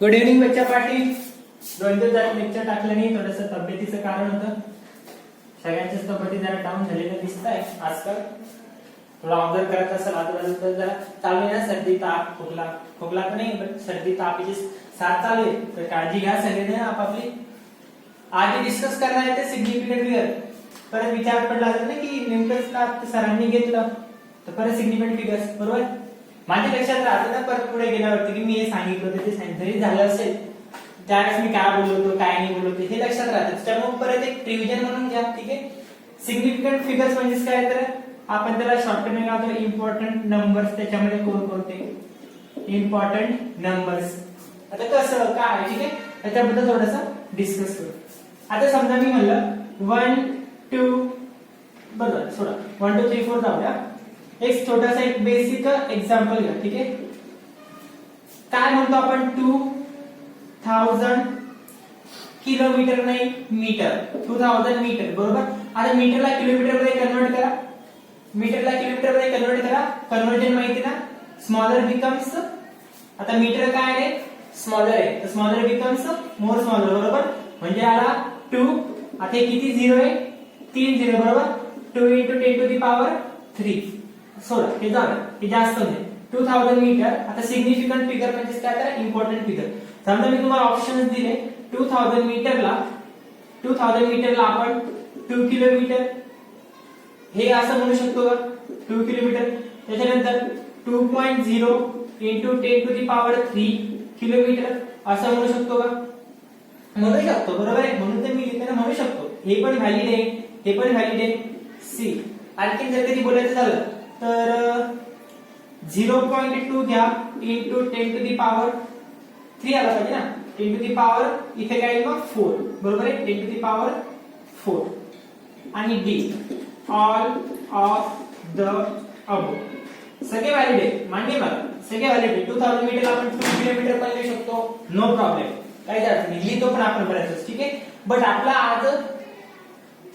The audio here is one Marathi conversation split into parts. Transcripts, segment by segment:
गुड इव्हनिंग बच्चा पाटील. दोन दिवस झाले लेक्चर टाकलं नाही, थोडंसं तब्येतीचं कारण होतं. सगळ्यांच्याच तब्येती जरा डाऊन झालेल्या दिसत आहे आजकाल. थोडा ऑब्झर्व करत असेल आजूबाजूला जरा चालू आहे ना, सर्दी ताप खोकला. खोकला तर नाही पण सर्दी तापाची साथ चालू आहे, तर काळजी घ्या सगळ्यांनी आपापली. आज डिस्कस करणार आहे ते सिग्निफिकंट फिगर. परत विचार पडला असेल ना की नेमकंच का सरांनी घेतलं, तर परत सिग्निफिकंट फिगर्स बरोबर माझ्या लक्षात राहतं ना. परत पुढे गेल्यावरती की मी हे सांगितलं होतं ते सांगितलं जरी झालं असेल त्यावेळेस मी काय बोललो होतो काय नाही बोललो होतो हे लक्षात राहतं. त्यामुळे परत एक रिव्हिजन म्हणून घ्या. ठीक आहे. सिग्निफिकंट फिगर्स म्हणजे काय, तर आपण त्याला शॉर्टकट लावतो इम्पॉर्टंट नंबर्स. त्याच्यामध्ये कोणते इम्पॉर्टंट नंबर्स. आता कसं काय, ठीक आहे, त्याच्याबद्दल थोडंसं डिस्कस करू. आता समजा मी म्हणलं 1 2 बरोबर सोडा 1 2 3 4 जाऊया. एक छोटासा एक बेसिक एक्झाम्पल घ्या. ठीक आहे. काय म्हणतो आपण 2000 किलोमीटर नाही मीटर. 2000 मीटर बरोबर. आता मीटरला किलोमीटर मध्ये कन्वर्ट करा. मीटरला किलोमीटर मध्ये कन्वर्ट करा. कन्वर्जन माहिती ना, स्मॉलर बिकम्स. आता मीटर काय आहे, स्मॉलर आहे, तर स्मॉलर बिकम्स मोर स्मॉलर बरोबर. म्हणजे आला 2. आता किती झिरो आहे, 3 झिरो बरोबर. 2 × 10 टू द पॉवर 3. सोडा हे झालं, हे जास्त नाही. 2000 मीटर. आता सिग्निफिकंट फिगर म्हणजे काय, तर इम्पॉर्टंट फिगर. समजा मी तुम्हाला ऑप्शन्स दिले 2000 मीटरला आपण 2 किलोमीटर हे असं म्हणू शकतो का, 2 किलोमीटर. त्याच्यानंतर 2.0 × 10 टू द पॉवर 3 किलोमीटर असं म्हणू शकतो का, म्हणू शकतो बरोबर आहे. म्हणून तर मी लिहिताना म्हणू शकतो. हे पण व्हॅलिड आहे, हे पण व्हॅलिड आहे. सी. आणखी जर कधी बोलायचं झालं तर 0.2 घ्या × 10 टू द पॉवर 3 आला पाहिजे ना. 10 टू द पॉवर इथे काय मग 4 बरोबर आहे. 10 टू द पॉवर 4. आणि D all of the above सगळे व्हॅलिड आहे, मान्य मला सगळे व्हॅलिड आहे. 2000 मीटर आपण 2 किलोमीटर पण लिहू शकतो, नो प्रॉब्लेम, काही अडचण नाही, लिहितो पण आपण बऱ्याच. ठीक आहे. बट आपला आज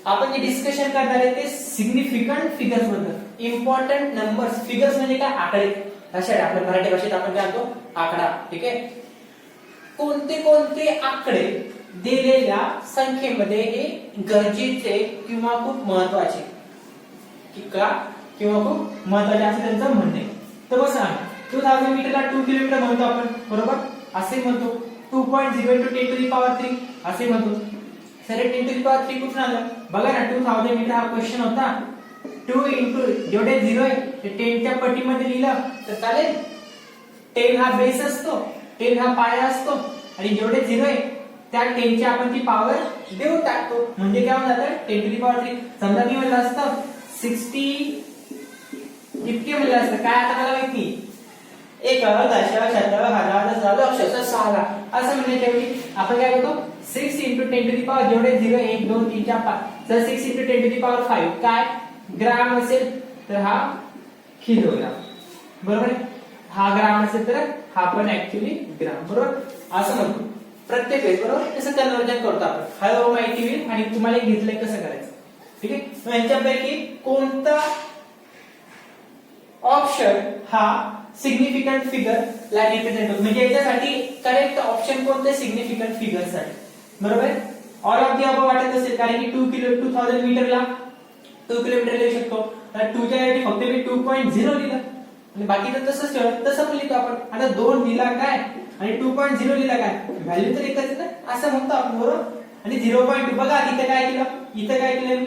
आपण जे डिस्कशन करणार आहे ते सिग्निफिकंट फिगर्स बद्दल. Important numbers. फिगर्स म्हणजे काय, आकडे. अशा आपल्या मराठी भाषेत आपण काय म्हणतो, आकडा. ठीक आहे. कोणते कोणते आकडे दिलेल्या संख्येमध्ये हे गरजेचे किंवा खूप महत्वाचे किंवा खूप महत्वाचे असं त्यांचं म्हणणं आहे. तर बघा 2000 मीटरला 2 किलोमीटर म्हणतो आपण बरोबर, असे म्हणतो. 2.0 × 10 टू द पॉवर 3 असे म्हणतो. सर 10 टू द पॉवर 3 कुठून आलं बघा ना. 2000 मीटर हा क्वेश्चन होता. 2 × जेवढे 0 आहे ते 10 च्या पटीमध्ये लिहिलं तर चालेल. 10 हा बेस असतो, 10 हा पाया असतो, आणि जेवढे 0 आहे त्या 10 ची आपण ती पॉवर देऊन टाकतो. म्हणजे काय होऊन जातं 10 टू द पॉवर 3. समजा मी म्हणलं असतं 60 इतके म्हणलं असतं काय, आता मला माहिती 1 दश शत हजार दशा लक्ष 6 असं म्हणण्याच्या ऐवजी आपण काय करतो 6 × 10 टू द पॉवर जेवढे 0 1 2 3 4 5 तर 6 × 10 टू द पॉवर 5 काय ग्राम असेल तर हा किलोग्राम बरोबर. हा ग्राम असेल तर हा पण ऍक्च्युअली ग्राम बरोबर असं म्हणतो प्रत्येक वेळेस बरोबर. कसं कन्वर्जन करतो आपण हळूहळू माहिती होईल आणि तुम्हाला घेतलंय कसं करायचं. ठीक आहे. मग यांच्यापैकी कोणता ऑप्शन हा सिग्निफिकंट फिगर ला रिप्रेझेंट होतो, म्हणजे याच्यासाठी करेक्ट ऑप्शन कोणते सिग्निफिकंट फिगर साठी बरोबर. ऑल ऑफ दी अबव वाटत असेल कारण की 2000 मीटरला 2 किलोमीटर लिहू शकतो, तर 2 च्या ऐवजी फक्त मी 2.0 लिहिलं आणि बाकीचं तसंच ठेवलं, तसं पण लिहितो आपण. आता 2 लिहिला काय आणि 2.0 लिहिला काय, व्हॅल्यू तर एकच आहे ना असं म्हणतो आपण बरोबर. आणि 0.2 बघा इथे काय केलं, इथे काय केलं मी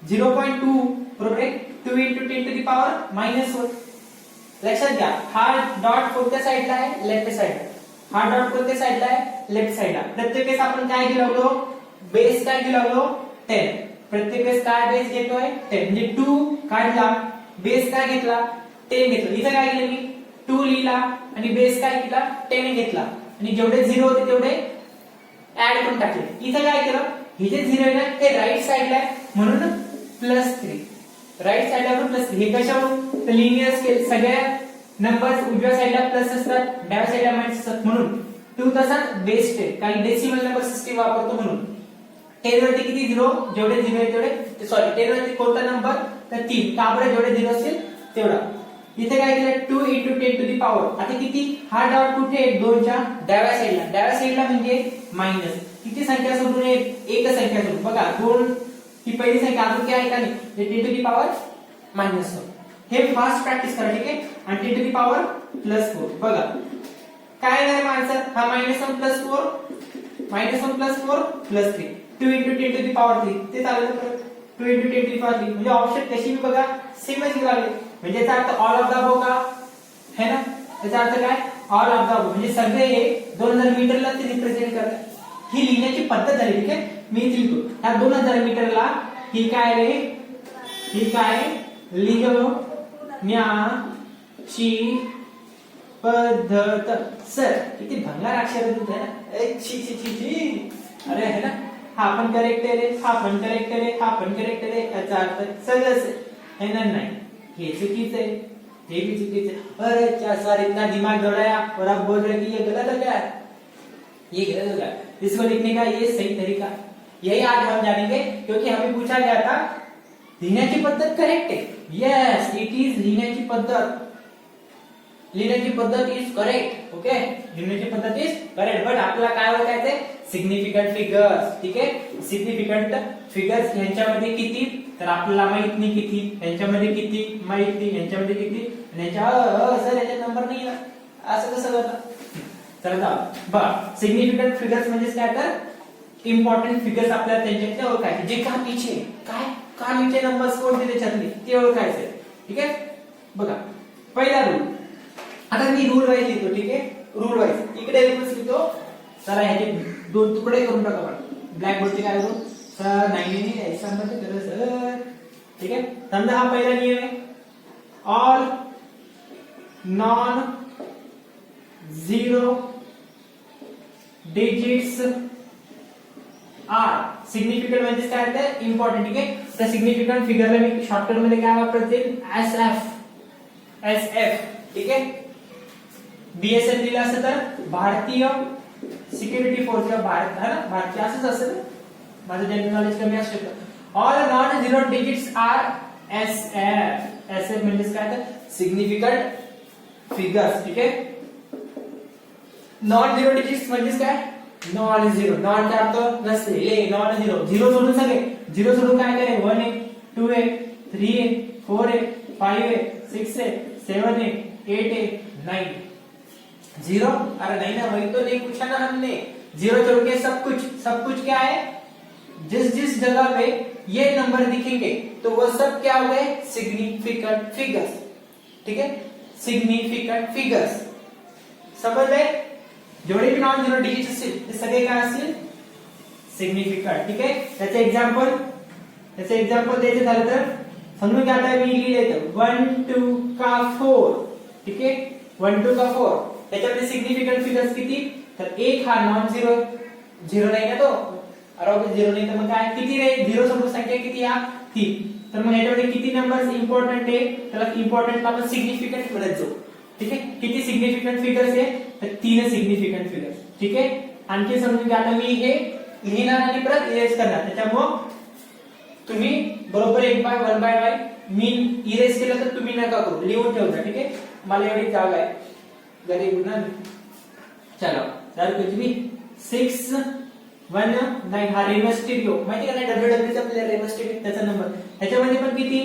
0.2 बरोबर आहे. 2 × 10 टू द पॉवर -1. लक्षात घ्या हा डॉट कोणत्या साइडला आहे, लेफ्ट साइडला. हा डॉट कोणत्या साइडला आहे, लेफ्ट साइडला. प्रत्येक वेळेस आपण काय घेऊ बेस काय घेऊ 10. प्रत्येक वेळेस काय बेस घेतोय 10. म्हणजे 2 काढला बेस काय घेतला 10 घेतला. इथे काय केलं मी 2 लिहिला आणि बेस काय केला 10 घेतला आणि जेवढे 0 होते तेवढे ऍड करून टाकले. इथे काय केलं, हे जे 0 आहे ना हे राईट साइडला आहे म्हणून +3. राईट साइडला पण +3. हे कशावरून, तर लिनियर स्केल सगळ्या नंबर्स उजव्या साइडला प्लस असतात डाव्या साइडला मायनस असतात म्हणून 2 तसाच बेस 10. काही डेसिमल नंबर सिस्टीम वापरतो म्हणून 10 वरती किती 0 जेवढे 0 आहे तेवढे, सॉरी 10 वरती कोणता नंबर तर 3 का बरं जेवढे 0 असतील तेवढा. इथे काय केलं 2 into 10 to the power. आता किती हा डॉट कुठे 2 च्या डाव्या साईडला म्हणजे मायनस किती संख्या सोडून एक संख्या सोडून बघा 2 ही पहिली संख्या अजून काय आहे का नाही ते 10 to the power -4. हे फास्ट प्रॅक्टिस करा ठीक आहे. आणि 10 to the power +4 बघा काय येणार आन्सर हा -1 + 4 -1 + 4 + 3 2 into 10 to the power 3 ते चालेल परत 2 into 10 to the power 3 म्हणजे ऑप्शन कशी मी बघा सेमच लागले म्हणजे याचा earth all of the above का है ना. याचा अर्थ काय ऑल ऑफ द अबव म्हणजे सगळे हे 2000 मीटरला ते रिप्रेझेंट करतात. ही लिहिण्याची पद्धत झाली ठीक आहे. मी लिहितो ह्या 2000 मीटरला ही काय रे ही काय लिहिण्याची पद्धत सर किती भंगार अक्षर आहे ना छी छी छी छी अरे है ना हा पण करेक्ट आहे रे हा पण करेक्ट आहे रे हा पण करेक्ट आहे याचा अर्थ सगळंच है ना. नहीं ये चुकीचं है ये भी चुकीचं है. अरे क्या सर इतना दिमाग दौड़ाया और आप बोल रहे कि ये गलत हो गया ये गलत हो गया. इसको लिखने का ये सही तरीका यही आज हम जानेंगे क्योंकि हमें पूछा गया था लिहिण्याची पद्धत करेक्ट है. यस इट इज लिहिण्याची पद्धत इज करेक्ट. ओके लिहिण्याची पद्धत इज करेक्ट बट आपल्याला काय ओळखायचंय सिग्निफिकंट फिगर्स ठीक आहे. सिग्निफिकंट फिगर्स यांच्यामध्ये किती तर आपल्याला माहित नाही किती यांच्यामध्ये किती माहित नाही यांच्यामध्ये किती सर याच्यात नंबर नाही ना असं कसं करता. चला बघा सिग्निफिकंट फिगर्स म्हणजे काय तर इम्पॉर्टंट फिगर्स आपल्याला त्यांच्यातले ओळखायचे जे का पीछे नंबर्स कोणते त्याच्यातले ते ओळखायचे ठीक आहे. बघा पहिला रूल आता मी रूल वाईज लिहितो ठीक आहे. रूल वाईज इकडे रूल्स लिहितो चला ह्याचे 2 तुकडे करून टाका आपण ब्लॅक बोर्डचे काय करू सर नाही ऐसा मत करो सर ठीक आहे. समजा हा पहिला नियम आहे all non zero digits are significant म्हणजे काय होतं इम्पॉर्टंट ठीक आहे. तर सिग्निफिकंट फिगरला मी शॉर्टकट मध्ये काय वापरते एसएफ ठीक आहे. बीएसएफ दिला असं तर भारतीय सिक्युरिटी फोर्स किंवा भारत है ना भारतीय असंच असेल माझं जनरल नॉलेज कमी असू शकतं. All non zero digits are SF SF म्हणजे काय तर सिग्निफिकंट फिगर्स ठीक आहे. नॉन झिरो डिजिट्स म्हणजे काय नॉन झिरो नॉन चा अर्थ नसलेले नॉन झिरो झिरो सोडून सगळे झिरो सोडून काय काय 1 आहे 2 आहे 3 आहे 4 आहे 5 आहे 6 आहे 7 आहे 8 आहे 9 जीरो अरे नहीं ना वही तो नहीं पूछा ना हमने. जीरो छोड़ के सब कुछ क्या है जिस जगह पे ये नंबर दिखेंगे तो वो सब क्या हो गए सिग्निफिकेंट फिगर्स ठीक है. सिग्निफिकेंट फिगर्स समजले जेवढे भी नॉन झिरो डिजिट असतील ते सगळे काय असतील सिग्निफिकेंट ठीक आहे. त्याचे एक्झाम्पल द्यायचे झालं तर समजून घ्या आता मी लिहिलं 1 2 का 4 ठीक आहे 1 2 का 4 त्याच्यामध्ये सिग्निफिकंट फिगर्स किती तर एक हा नॉन झिरो झिरो नाही ना तो अरे झिरो नाही तर मग काय किती रे झिरो सोडून संख्या किती हा 3 तर मग याच्यामध्ये किती नंबर्स इम्पॉर्टंट आहे त्याला इम्पॉर्टंट आपण सिग्निफिकंट म्हणत जाऊ ठीक आहे. किती सिग्निफिकंट फिगर्स आहे तर 3 सिग्निफिकंट फिगर्स ठीक आहे. आणखी समजून घ्या आता मी हे लिहिणार आणि परत इरेज करणार त्याच्यामुळे तुम्ही बरोबर 1 बाय मी इरेज केलं तर तुम्ही नका करू लिहून ठेवता ठीक आहे. मला एवढी जागा आहे गरीब ना चलो सर कुछ भी 619 हा रेमस्टिरियो माहिती का नाही WWE चा प्लेयर रेमस्टिरियो त्याचा नंबर त्याच्यामध्ये पण किती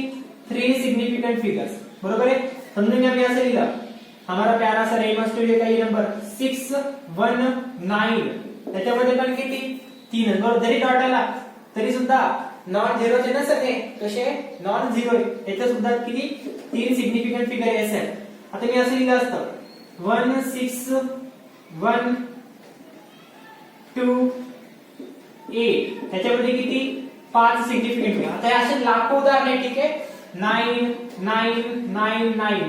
3 सिग्निफिकंट फिगर्स बरोबर आहे. समजून घ्या मी असं लिहिलं हमारा प्यारा सा रेमस्टिरियो का ये नंबर 619 त्याच्यामध्ये पण किती 3 बरोबर जरी डॉट आला तरी सुद्धा नॉन झिरो चे ना सगळे कसे नॉन झिरो याच्यात सुद्धा किती 3 सिग्निफिकंट फिगर असेल. आता मी असं लिहिलं असतं 1 6 1 2 8 त्याच्यामध्ये किती 5 सिग्निफिकंट फिगर. आता असे लाखो उदाहरण आहे ठीक आहे. 9 9 9 9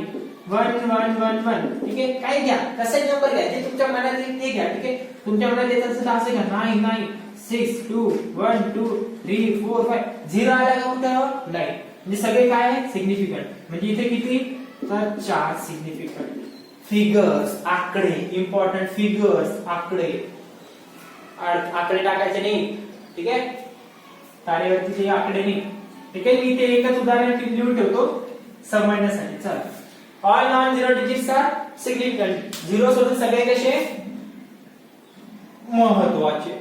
1 1 1 1 ठीक आहे. काय घ्या कसे नंबर घ्या जे तुमच्या मनात येईल ते घ्या ठीक आहे. तुमच्या मनात येत असेल तर असे घ्या 9 9 6 2 1 2 3 4 5 झिरो आला का कुठं नाही म्हणजे सगळे काय आहे सिग्निफिकंट म्हणजे इथे किती तर 4 सिग्निफिकंट फिगर्स आकडे इम्पॉर्टंट फिगर्स आकडे टाकायचे नाही ठीक आहे. तारेवरती ते आकडे नाही ठीक आहे. मी ते एकच उदाहरण लिहून ठेवतो समजण्यासाठी. चला all non zero digits are significant. Zero सोडून सगळे कसे महत्वाचे,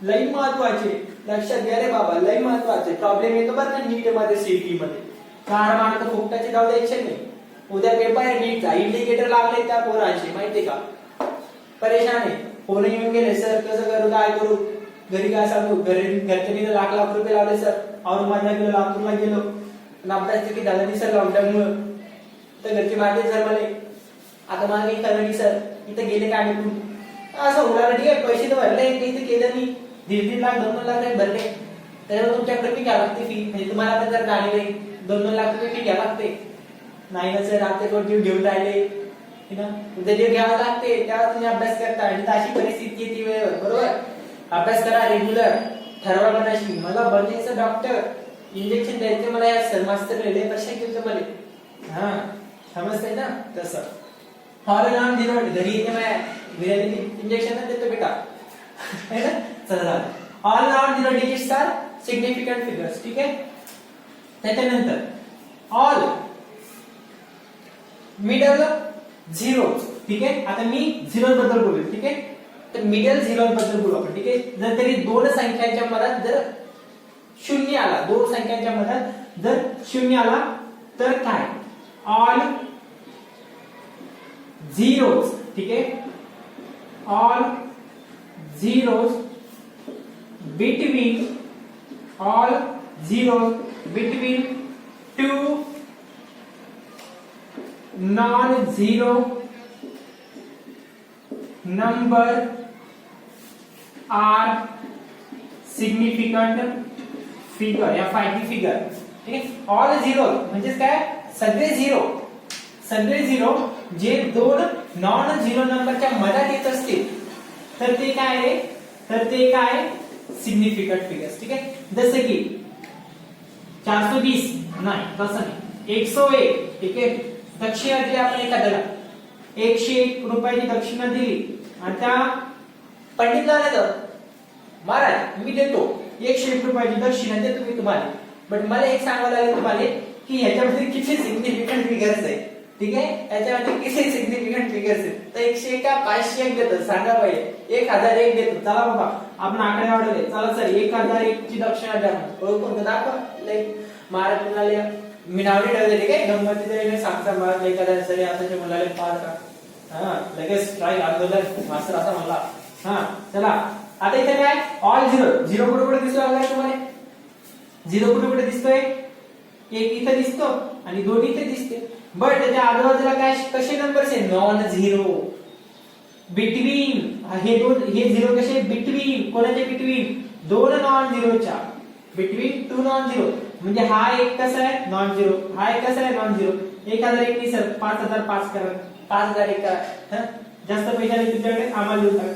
लई महत्वाचे. लक्षात घ्या रे बाबा, लई महत्वाचे. प्रॉब्लेम येतो बरं का नीट मध्ये, सीईटी मध्ये. 4 मार्क फुकटाचे जाऊ द्यायचे नाही. उद्या पेपर आहे नीटचा, इंडिकेटर लागले त्या पोरांचे माहितीये का. परेशान आहे. फोन येऊन गेले, सर कसं करू, काय करू, घरी काय सांगू, घरच्यांनी लाख लाख रुपये लावले सर, औरंगाबादला गेलो, लातूरला गेलो, अभ्यास किती झाला नाही सर लॉकडाऊनमुळे, तर घरचे मागे सर मला आता मला काही कळलं नाही सर, इथं गेले काय भेटून असं होणार. ठीक आहे, पैसे तर भरले, इथे केलं नाही, 1.5 लाख 2 लाख भरले, त्याच्यावर तुमच्याकडे फी घ्यावी लागते. फी म्हणजे तुम्हाला पण जर गाडी नाही 2 लाख रुपये फी घ्यावी लागते. नाही ना सर, आपल्याकडे जीव घेऊन राहिले ना, उद्या जीव घ्यावा लागते, तेव्हा तुम्ही अभ्यास करता. आणि अशी परिस्थिती येते वेळेवर, बरोबर. अभ्यास करा रेग्युलर, ठरवा मनाशी, मला बनायचं डॉक्टर, इंजेक्शन द्यायचं मला या सर मास्तर लय कशा केलं मला. हा समजतंय ना तसं. हॉल नाम दिलं घरी येते माझ्या विरायला इंजेक्शन देतो बेटा, है ना. चला, ऑल नाम दिलं डिजिट्स आर सिग्निफिकंट फिगर्स. ठीक आहे. त्याच्यानंतर ऑल मिडल झिरो. ठीक आहे. आता मी झिरो बद्दल बोलू. ठीक आहे. तर मिडल झिरो बद्दल बोलू आपण. ठीक आहे. जर तरी दोन संख्यांच्या मधात जर शून्य आला, दोन संख्यांच्या मधात जर शून्य आला तर काय, ऑल झिरोज. ठीक आहे. All zeros between, all zeros between two non-zero number are significant figure या फायटी फिगर. ठीक आहे. ऑल झिरो म्हणजे काय, सगळे झिरो, सगळे झिरो जे दोन नॉन झिरो नंबरच्या मधात येत असतील तर ते काय आहे, तर ते काय सिग्निफिकंट फिगर्स. ठीक आहे. जसे की 420 नाही, तसं नाही, 101. ठीक आहे. दक्षिणा दिली आपण एखाद्याला, 101 रुपयाची दक्षिणा दिली आणि त्या पंडितला तर महाराज मी देतो 101 रुपयाची दक्षिणा देतो मी तुम्हाला, बट मला एक सांगावं लागेल तुम्हाला की ह्याच्यामध्ये किती सिग्निफिकंट फिगर्स आहे. ठीक आहे. याच्यामध्ये किती सिग्निफिकंट फिगर्स आहेत. तर 101 का 501 देतो सांगा पहिले, 1001 देतो. चला बाबा आपण आकडे वाढवले, चला सर 1001 ची दक्षिणा द्या, ओळखून दाखवा. महाराज म्हणाले मी नाव नाही ठेवले. ठीक आहे. गंमतीने सांगता महाराज एखाद्या सरी असायचे मुलाले पार का, हा लगेच स्ट्राईक आंदोलन मास्तर असा म्हणला. हा चला, आता इथे काय, ऑल झिरो. झिरो कुठे कुठे दिसतो तुम्हाला, झिरो कुठे कुठे दिसतोय, एक इथे दिसतो आणि दोन इथे दिसते. बट त्याच्या आजूबाजूला काय कसे नंबर्स आहे, नॉन झिरो बिटवीन. हे दोन, हे झिरो कसे बिटवीन, कोणाचे बिटवीन, दोन नॉन झिरोच्या, बिटवीन टू नॉन झिरो. म्हणजे हा एक कसा आहे नॉन झिरो, हा एक कसा आहे नॉन झिरो. 1001 नाही सर, 5005 करा, 5001 करा. जास्त पैसे आले तुमच्याकडे आम्हाला देऊ टाका.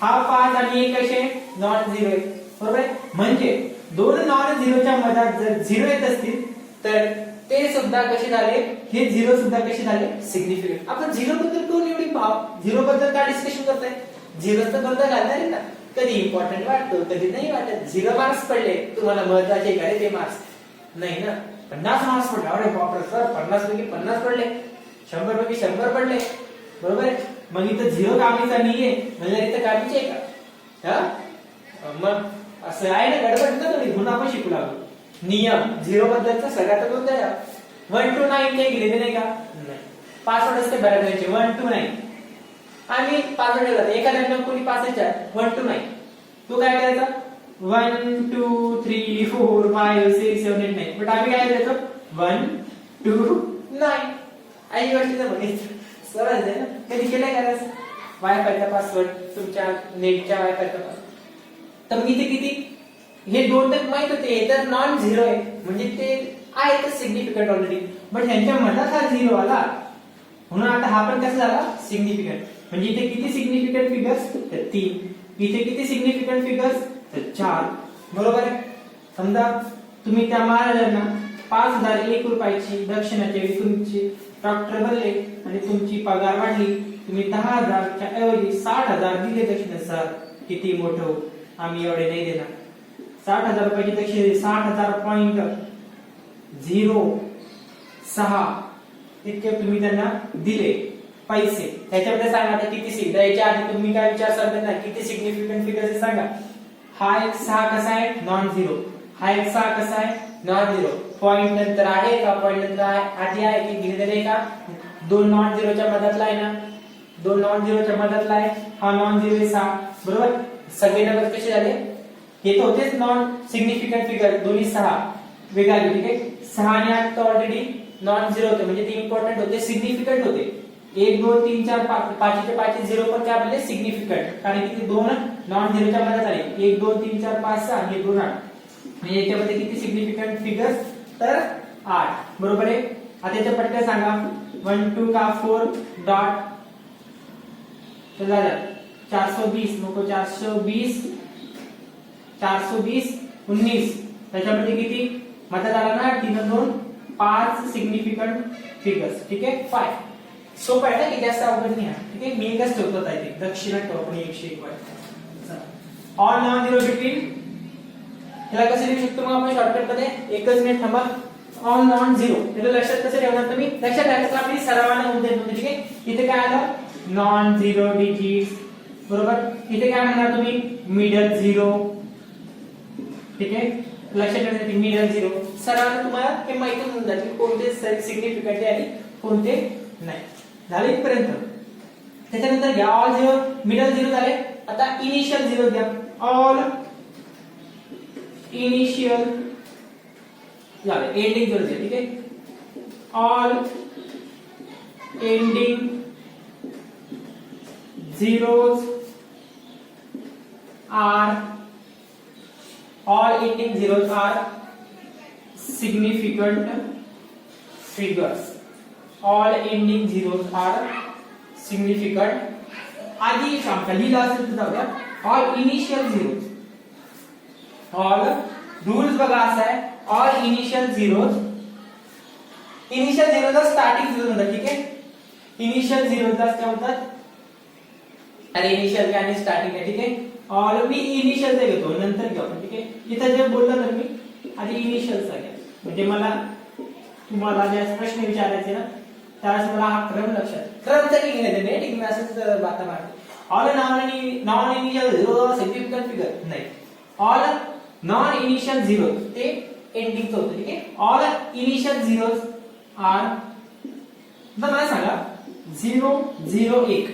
हा 5 आणि 1 कसे नॉन झिरो आहे, बरोबर आहे. म्हणजे दोन नॉन झिरोच्या मधात जर झिरो येत असतील तर ते सुद्धा कसे झाले, हे झिरो सुद्धा कसे झाले सिग्निफिकंट. आपण झिरो बद्दल कोण एवढी झिरो बद्दल काय डिस्कशन करताय, झिरोचं बद्दल घालणार आहे ना. कधी इम्पॉर्टंट वाटतो, कधी नाही वाटत. 0 मार्क्स पडले तुम्हाला महत्वाचे का रे ते मार्क्स, नाही ना. 50 मार्क्स पडले, अरे बापरे सर 50 पैकी 50 पडले, 100 पैकी 100 पडले, बरोबर आहे. मग इथं झिरो कामीचा नाहीये म्हणजे इथं कामीचे आहे का, हा मग असं आहे ना, गडबड ना थोडी, म्हणून आपण शिकू लागलो नियम. झिरो बद्दलचा सगळ्यात कोणता आहे, 1 to 9 काही गेलेले नाही का, नाही. पासवर्ड असते बऱ्यापैकी 1 to 9 आम्ही पासवर्ड ठेवला. एखाद्या कोणी पासवर्ड 1 to 9 तू काय करायचा 1 2 3 4 5 6 7 8 9, बट आम्ही काय देतो 1 2 9. आई गोष्टीचं बघायचं सरळ आहे ना. कधी केलंय करायचं वायफायचा पासवर्ड, तुमच्या नेटच्या वायफायचा पासवर्ड. तर मी ते किती, हे दोन तर माहित होते, हे तर नॉन झिरो आहे म्हणजे ते आहे तर सिग्निफिकंट ऑलरेडी, बट ह्यांच्या मनात हा झिरो आला म्हणून आता हा पण कसा झाला सिग्निफिकंट. म्हणजे इथे किती सिग्निफिकंट फिगर्स तर 3, इथे किती सिग्निफिकंट फिगर्स तर 4, बरोबर आहे. समजा तुम्ही त्या महाराजांना 5001 रुपयाची दक्षिणाच्या वेळी तुमचे डॉक्टर बनले आणि तुमची पगार वाढली, तुम्ही 10,000च्या ऐवजी 60,000 दिले दक्षिणा. सर किती मोठं, आम्ही एवढे नाही देणार. 60,000 रुपयाची दक्षिणा, 60,000.06 तितके तुम्ही त्यांना दिले पैसे, त्याच्यामध्ये सांगा आता किती द्यायच्या आधी तुम्ही काय विचारसाल त्यांना किती सिग्निफिकंट फिगर्स सांगा. हा एक 6 कसा आहे नॉन झिरो, हा एक 6 कसा आहे नॉन झिरो, पॉइंट नंतर आहे का, पॉइंट नंतर आधी आहे की दिलेले आहे का, दोन नॉन झिरोच्या मधातला आहे ना, दोन नॉन झिरोच्या मधातला आहे, हा नॉन झिरो आहे 6 बरोबर. सगळे नंबर कसे झाले, हे तर होतेच नॉन सिग्निफिकंट फिगर, दोन्ही 6 वेगळा आहे. ठीक आहे, 6 आणि 8 तर ऑलरेडी नॉन झिरो होते म्हणजे ते इम्पॉर्टंट होते, सिग्निफिकंट होते. 1 2 3 4 5 पाचीचे 5 झिरो पण काय आपले सिग्निफिकंट, कारण की ते दोन नॉन झिरोच्या मधात आले. 1 2 3 4 5 6 हे 2 8 म्हणजे याच्यामध्ये किती सिग्निफिकंट फिगर्स तर 8 बरोबर आहे. आता याच्या पटकन सांगा 1 2 का 4 डॉट तर झालं 420 नको 420 420 19 त्याच्यामध्ये किती मधात आला ना 3 2 5 सिग्निफिकंट फिगर्स. ठीक आहे 5 सोपं आहे ना की जास्त अवघड नाही आहे. ठीक आहे मी एकच ठेवतो आता इथे दक्षिणात ठेवू आपण 101. ऑल नॉन झिरो बिटवीन याला कसं लिहू शकतो मग आपण शॉर्टकट मध्ये एकच मिनिट थांबा. ऑल नॉन झिरो याला लक्षात कसं ठेवणार तुम्ही, लक्षात ठेवायचं आपली सरावाने होऊन जाईल. ठीक आहे इथे काय आलं नॉन झिरो डिजिट्स बरोबर, इथे काय म्हणणार तुम्ही मिडल झिरो. ठीक आहे लक्षात ठेवायचं मिडल झिरो सरावाने तुम्हाला हे माहिती होऊन जाईल कोणते सिग्निफिकंट आहे आणि कोणते नाही. झाले इथपर्यंत. त्याच्यानंतर घ्या ऑल झिरो मिडल झिरो झाले, आता इनिशियल झिरो घ्या. ऑल इनिशियल झाले एंडिंग झिरो. ठीक आहे all ending zeros are all ending zeros are significant figures. All ending zeros are significant. आधी सांगता लिहिला असेल तर जाऊया. All initial zeros, all rules बघा असा आहे all initial zeros, initial zeros starting zero म्हणतात. ठीक आहे इनिशियल झिरोज काय म्हणतात अरे इनिशियल काय आणि स्टार्टिंग आहे. ठीक आहे ऑल मी इनिशियल चा घेतो नंतर घेऊ आपण. ठीक आहे इथे जे बोललो तर मी आधी इनिशियल चा घ्या म्हणजे मला तुम्हाला जे प्रश्न विचारायचे ना त्यावेळेस मला हा क्रम लक्षात क्रमचा की घेणे नाही. ठीक मी असंच बाता मारतो. All non initial zero significant figure नाही, ऑल नॉन इनिशियल झिरो ते एंडिंगचं होतं. ठीक आहे ऑल इनिशियल झिरोज आर मला सांगा 0 0 1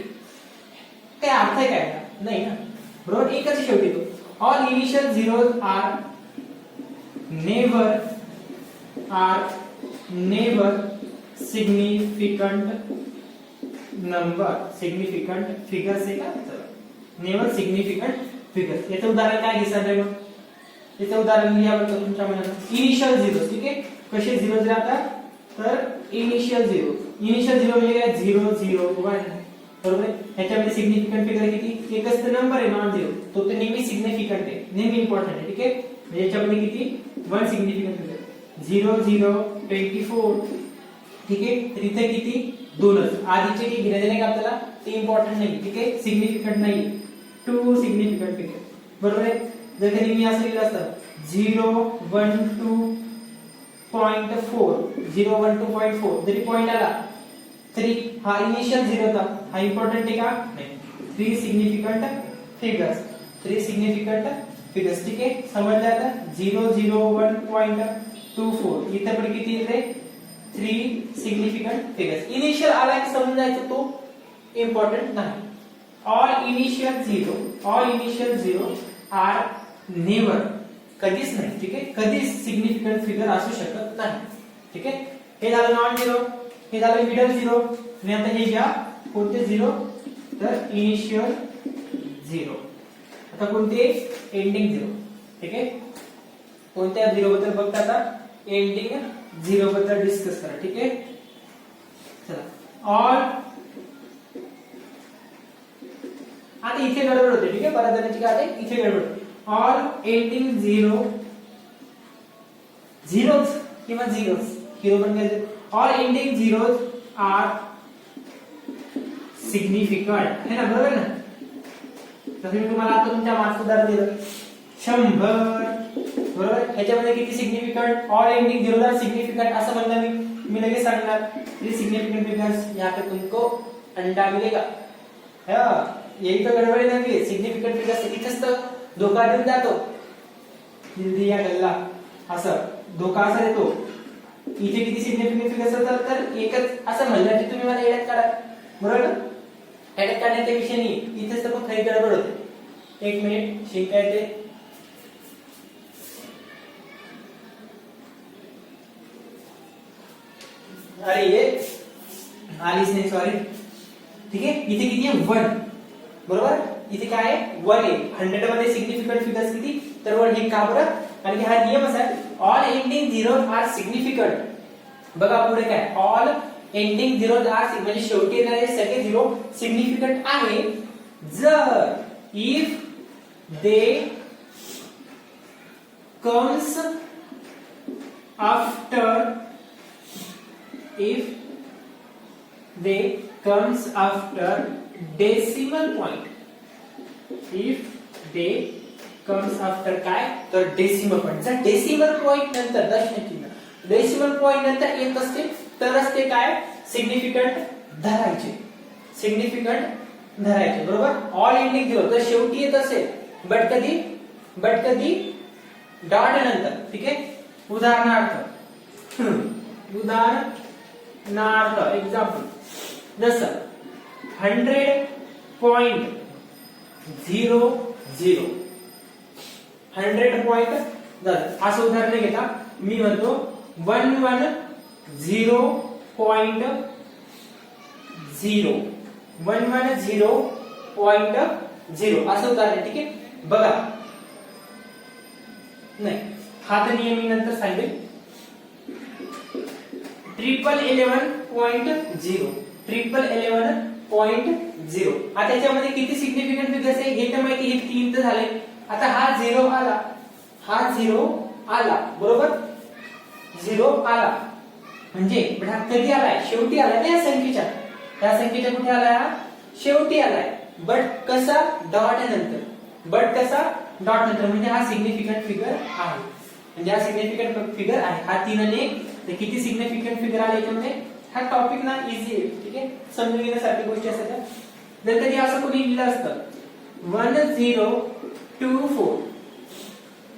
काय अर्थ आहे काय नाही ना बरोबर एकच शेवटी तो. All initial zeros are never significant number, significant figures आहे का नेवर सिग्निफिकंट फिगर्स. याचं उदाहरण काय घेसाल मग, याचं उदाहरण लिहा बरं तुमच्या मनात. Initial zero. ठीक आहे कसे झिरोज राहतात तर इनिशियल झिरो, इनिशियल झिरो म्हणजे काय 0 0 1 बरोबर आहे. ह्याच्यामध्ये सिग्निफिकंट फिगर किती एकच तर नंबर आहे नॉन झिरो तो तर नेहमी सिग्निफिकंट आहे नेहमी इम्पॉर्टंट आहे. ठीक आहे म्हणजे याच्यामध्ये किती 1 सिग्निफिकंट फिगर 0 0 24. ठीक आहे तर इथे किती दोनच आधीचे की घेण्यात नाही का आपल्याला ते इम्पॉर्टंट नाही. ठीक आहे सिग्निफिकंट नाही 2 सिग्निफिकंट फिगर बरोबर आहे. जर कधी मी असं लिहिलं असतं 0 1 2.4 0 1 2.4 जरी पॉइंट आला तरी हा इनिशियल झिरो होता हा इम्पॉर्टंट आहे का नाही. 3 सिग्निफिकंट फिगर्स 3 सिग्निफिकंट फिगर्स. ठीक आहे समजलं आता 0 0 1.24 इथे पण किती येते 3 सिग्निफिकंट फिगर्स. इनिशियल आला की समजून जायचं तो इम्पॉर्टंट नाही. All initial zero are never कधीच नाही. ठीक आहे कधीच सिग्निफिकंट फिगर असू शकत नाही. ठीक आहे हे झालं नॉन झिरो, हे झालं मिडल झिरो आणि आता हे घ्या कोणते झिरो तर इनिशियल झिरो. आता कोणते एंडिंग झिरो. ठीक आहे कोणत्या झिरो बद्दल बघता आता एंडिंग झिरो बद्दल डिस्कस करा. ठीक आहे चला ऑल आता इथे गडबड होते. ठीक आहे बऱ्याच जणांची काय आहे इथे गडबड होते. ऑल एंडिंग झिरो झिरोज किंवा झिरोज झिरो पण काय all ending zeros are significant है ना बरोबर ना. तसं मी तुम्हाला आता तुमच्या मार्क्स उदाहरण दिलं 100 बरोबर. ह्याच्यामध्ये किती significant all ending zero are significant असं म्हणलं मी तुम्ही लगेच सांगणार थ्री सिग्निफिकेंट फिगर्स यहाँ पे तुमको अंडा मिलेगा. यही तो गडबड आहे ना. सिग्निफिकंट फिगर्स इथेच तर धोका देऊन जातो. हिंदी या गल्ला असं धोका असा देतो. इथे किती सिग्निफिकंट फिगर्स असतात तर एकच असं म्हणलं की तुम्ही मला येड्यात काढा. बरोबर येड्यात काढण्याचा विषय नाही. इथेच तर खरी गडबड होते. एक मिनिट शिंका येते. अरे ये आलीच नाही सॉरी. ठीक आहे इथे किती आहे 1 बरोबर. इथे काय आहे 1 आहे. 100 मध्ये सिग्निफिकंट फिगर्स किती तर 1 हे का बरं कारण की हा नियम असा आहे all ending zeros are significant. बघा पुढे काय ऑल एंडिंग झिरोज आर म्हणजे शेवटी येणारे सगळे झिरो सिग्निफिकंट आहे जर if they comes after decimal point. If they comes after काय तर डेसिमल पॉइंट. जर डेसिमल पॉइंट नंतर दशमचिन्ह डेसिमल पॉइंट नंतर येत असते तरच ते काय सिग्निफिकंट धरायचे. सिग्निफिकंट धरायचे बरोबर. ऑल एंडिंग झिरो तर शेवटी येत असेल बट कधी डॉट नंतर. ठीक आहे उदाहरणार्थ एक्झाम्पल जसं 100.00 100 असं उदाहरण घेता. मी म्हणतो 110.0 110.0 असं उदाहरण. ठीक आहे बघा नाही हा तर नियम मी नंतर सांगेल. 1111.0 आता त्याच्यामध्ये किती सिग्निफिकंट फिगर्स आहे हे तर माहिती. हे 3 तर झाले. आता हा झिरो आला बरोबर. झिरो आला म्हणजे कधी आलाय शेवटी आलाय ना या संख्येच्या कुठे आलाय शेवटी आलाय. बट कसा डॉट नंतर म्हणजे हा सिग्निफिकंट फिगर आहे. म्हणजे हा सिग्निफिकंट फिगर आहे. हा 3 आणि 1 तर किती सिग्निफिकंट फिगर आले याच्यामध्ये. हा टॉपिक ना इझी आहे. ठीक आहे समजून घेण्यासारखी गोष्टी असतात. जर कधी असं कोणी लिहिलं असतं 1024.00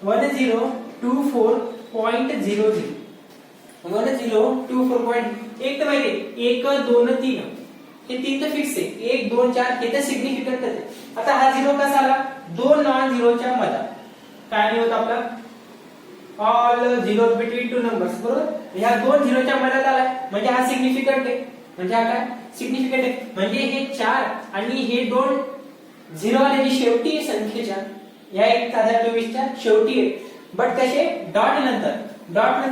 1024.00 एक तर माहिती 1 2 3 हे 3 तर फिक्स आहे. 1 2 4 हे तर सिग्निफिकंट आहे. आता हा झिरो कसा आला 2 नॉन झिरोच्या मध्ये काय नाही होत आपला all zeros between two numbers बरोबर. ह्या 2 झिरोच्या मध्ये आलाय म्हणजे हा सिग्निफिकंट आहे. म्हणजे हा काय सिग्निफिकंट आहे. म्हणजे हे 4 आणि हे 2 झिरो आले जी शेवटी संख्येच्या या 1024च्या शेवटी आहे. बट कसे डॉट नंतर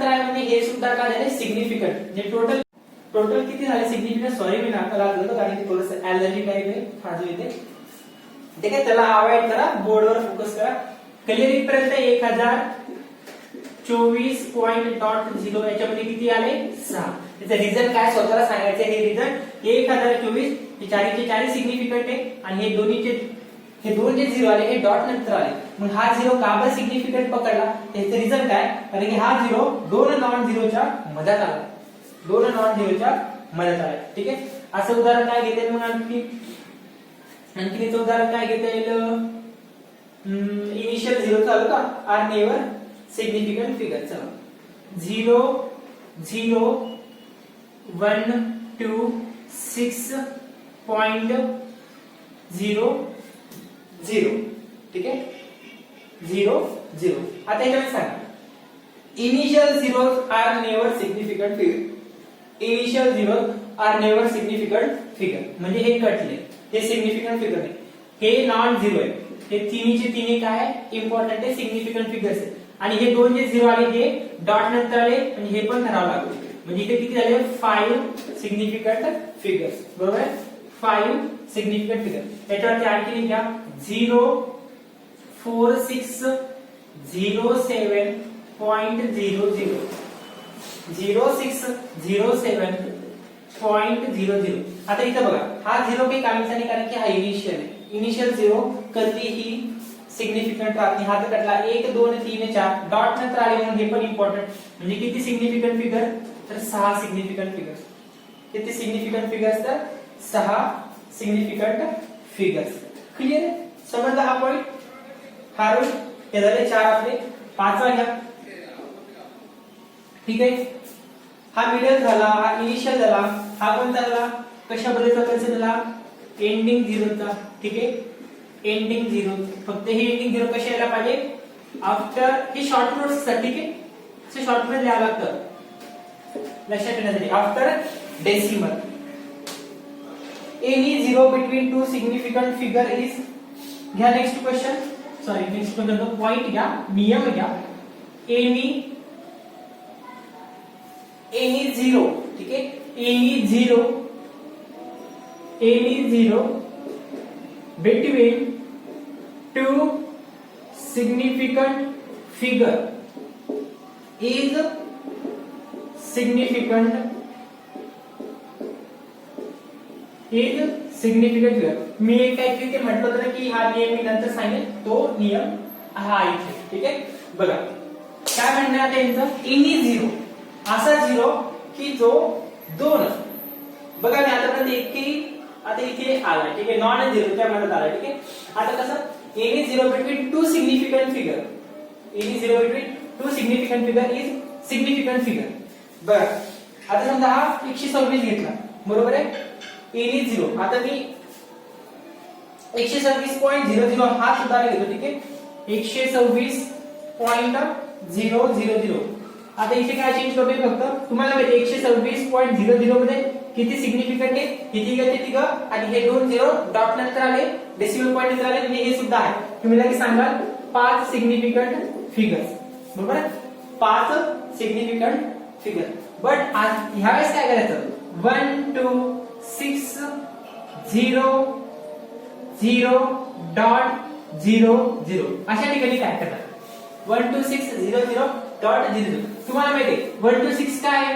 आहे म्हणजे हे सुद्धा काय झाले सिग्निफिकंट. म्हणजे टोटल किती झाले सिग्निफिकंट. सॉरी मी नाका लागलो कारण की थोडंसं ॲलर्जी टाइप आहे खाजू येते. ते काय त्याला अवॉइड करा बोर्डवर फोकस करा. क्लिअर पर्यंत 1024.0 याच्यामध्ये किती आले 6. त्याचं रिझन काय स्वतःला सांगायचं. हे रिझन 1024 हे चारीचे चारी सिग्निफिकंट आहे आणि हे दोन जे झिरो आले हे डॉट नंतर आले. मग हा झिरो का बरं सिग्निफिकंट पकडला त्याचं रिझन काय कारण की हा झिरो 2 नॉन झिरोच्या मध्यात आला. ठीक आहे असं उदाहरण काय घेता येईल. मग आणखी उदाहरण काय घेता येईल. इनिशियल झिरो चालू का आर नेवर सिग्निफिकंट फिगर. चला 0 0 1 2 6.00 ठीक आहे 0 0. आता याच्यामध्ये सांगा initial zeros are never significant figure. म्हणजे हे कटले हे सिग्निफिकंट फिगर नाही. हे नॉन झिरो आहे. हे तिन्हीचे तिन्ही काय इम्पॉर्टंट आहे सिग्निफिकंट फिगर्स आहे. आणि हे 2 जे झिरो आले हे डॉट नंतर आले आणि हे पण धरावं लागतं. म्हणजे इथे किती झाले 5 सिग्निफिकंट फिगर्स बरोबर आहे. 5 सिग्निफिकंट फिगर. याच्यावरती आणखी घ्या 04607.00 0607.00. आता इथं बघा हा झिरो काही कामीचा नाही कारण की हा इनिशियल झिरो कधीही सिग्निफिकंट राहत नाही. हा कटला 1 2 3 4 डॉट नंतर आले म्हणून हे पण इम्पॉर्टंट. म्हणजे किती सिग्निफिकंट फिगर तर 6 सिग्निफिकंट फिगर्स. किती सिग्निफिकंट फिगर्स? तर 6 सिग्निफिकंट फिगर्स. क्लियर आहे? समजला हा पॉइंट? हा रोज हे झाले 4 आपले. 5वा घ्या. ठीक आहे. हा मिडल झाला, हा इनिशियल झाला, हा कोणता झाला? कशाबद्दलचा कन्सेप्ट झाला? एंडिंग झिरोचा. ठीक आहे. Ending zero. फक्त हे एंडिंग झिरो कशा यायला पाहिजे? आफ्टर हे शॉर्ट नोट्स साठी. ठीक आहे. हे शॉर्ट मध्ये लिहावं लागतं लक्षात येण्यासाठी. After decimal. Any zero between two significant figure is. घ्या next question. Sorry next question point घ्या, नियम घ्या. Any zero. ठीक आहे. Any zero between two significant figure is significant figure. मी एक काय ते म्हटलं होतं ना की हा नियम मी नंतर सांगेन. तो नियम हा इथे. ठीक आहे. बघा काय म्हणणं आहे त्यांचं? एनी झिरो, असा झिरो की जो दोन. बघा मी आतापर्यंत एक आता इथे आला. ठीक आहे. नॉन झिरो त्या म्हणत आला. ठीक आहे. आता कसं? Any zero between two significant figure. Any zero between two significant figure is significant figure. बरं आता समजा हा 126 घेतला. बरोबर आहे. Any zero. आता मी 126.00 हा सुद्धा घेतो. ठीक आहे. 126.000. आता इथे काय चेंज करतोय? फक्त तुम्हाला माहिती 126.00 मध्ये किती सिग्निफिकंट आहे? किती गेले तिघ आणि हे दोन झिरो डॉट नंतर आले, डेसिमल पॉइंट नंतर आले, म्हणजे हे सुद्धा आहे. तुम्ही लगेच सांगाल 5 सिग्निफिकंट फिगर्स. बरोबर आहे. 5 सिग्निफिकंट फिगर. बट आज ह्या वेळेस काय करायचं? 1 2 6 0 0 डॉट 0 0 अशा ठिकाणी काय करणार? 1 2 6 0 0 डॉट 0 0. तुम्हाला माहिती आहे 1 2 6 काय आहे?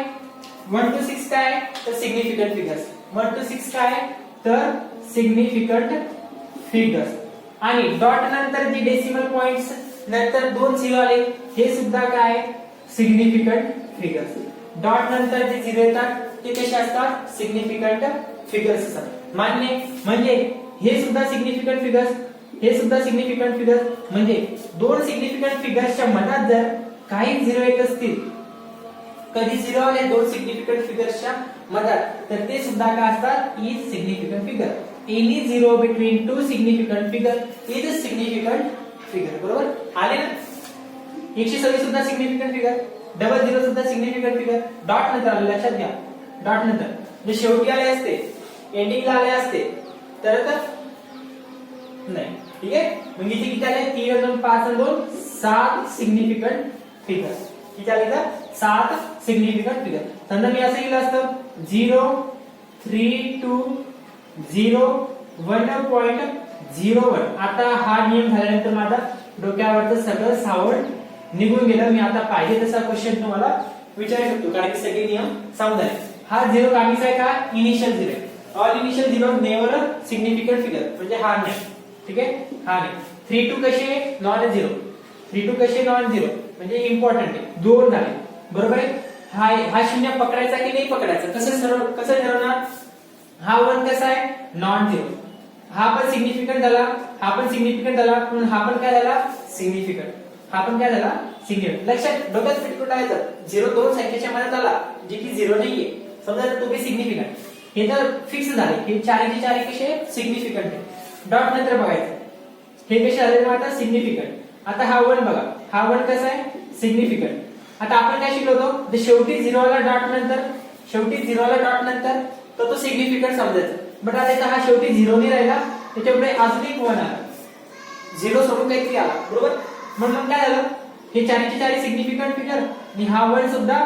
1 2 6 काय आहे? तर सिग्निफिकंट फिगर्स. 1 2 6 काय आहे? तर सिग्निफिकंट फिगर्स. आणि डॉट नंतर जे डेसिमल पॉइंट्स नंतर 2 झिरो आले, हे सुद्धा काय आहे? Significant figures. डॉट नंतर जे झिरो येतात ते कसे असतात? सिग्निफिकंट फिगर्स असतात. मान्य? म्हणजे हे सुद्धा सिग्निफिकंट फिगर्स, हे सुद्धा सिग्निफिकंट फिगर्स. म्हणजे दोन सिग्निफिकंट फिगर्सच्या मधात जर काही झिरो येत असतील, कधी झिरो आले दोन सिग्निफिकंट फिगर्सच्या मधात, तर ते सुद्धा काय असतात? Is significant figure. Any zero between two significant figure is significant figure. बरोबर आले ना? 126 सुद्धा सिग्निफिकंट फिगर, डबल झिरो सुद्धा सिग्निफिकंट फिगर. डॉट नंतर आले, लक्षात घ्या. डॉट नंतर जे शेवटी आले असते, एंडिंगला आले असते तर नाही. ठीक आहे. मग इथे किती आले? 3 2 5 2 7 सिग्निफिकंट फिगर्स. किती आले? तर 7 सिग्निफिकंट फिगर. समजा मी असं केलं असतं 0 3 2 0 1.01. आता हा नियम झाल्यानंतर माझा डोक्यावरचं सगळं सावड निघून गेलं. मी आता पाहिजे तसा क्वेश्चन तुम्हाला विचारू शकतो, कारण की सगळे नियम सांगून झाले. हा झिरो कामीचा आहे का? Initial zero. All initial zero never significant figure, म्हणजे हा नाही. ठीक आहे. हा नाही. 3 2 कसे? Non zero. 3 2 कसे? नॉन झिरो, म्हणजे इम्पॉर्टंट आहे. दोन झाले. बरोबर आहे. हा शून्य पकडायचा की नाही पकडायचा? कसं ठरवणार? हा 1 कसा आहे? Non zero. हा पण सिग्निफिकंट झाला, हा पण सिग्निफिकंट झाला, म्हणून हा पण काय झाला? सिग्निफिकंट. हा पण काय झाला? सिग्निफिकंट. लक्षात डोक्यात फिट करून टाकायचं. झिरो दोन संख्येच्या मनात आला जे की झिरो नाहीये, समजा तो बी सिग्निफिकंट. हे तर फिक्स झाले. हे चारचे चार कसे? सिग्निफिकंट आहे. डॉट नंतर बघायचं हे कसे आले? आता सिग्निफिकंट. आता हा 1 बघा, हा 1 कसा आहे? सिग्निफिकंट. आता आपण काय शिकलो होतो? जे शेवटी झिरोला डॉट नंतर, शेवटी झिरोला डॉट नंतर तर तो सिग्निफिकंट समजायचा. बट आता इथं हा शेवटी झिरो नाही राहिला, त्याच्यापुढे अजून एक 1 आला, झिरो सोडून काहीतरी आला. बरोबर. म्हणून काय झालं? हे चारचे चार सिग्निफिकंट फिगर आणि हा 1 सुद्धा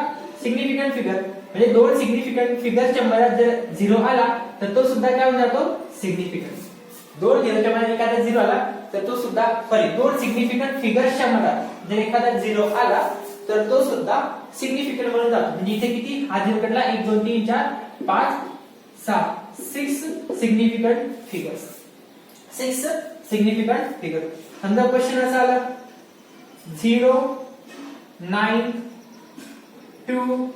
सिग्निफिकंट फिगर. म्हणजे दोन सिग्निफिकंट फिगरच्या मधात जर झिरो आला तर तो सुद्धा काय होऊन जातो? सिग्निफिकंट. दोन झिरोच्या मधात एखादा झिरो आला तर तो सुद्धा, सॉरी, दोन सिग्निफिकंट फिगर्सच्या मधात जर एखादा झिरो आला तर तो सुद्धा सिग्निफिकंट म्हणून जातो. म्हणजे इथे किती? हा झिरो कडला 1 2 3 4 5 6 6 सिग्निफिकंट फिगर्स. 6 significant figure. समजा क्वेश्चन असा आला 0 9 2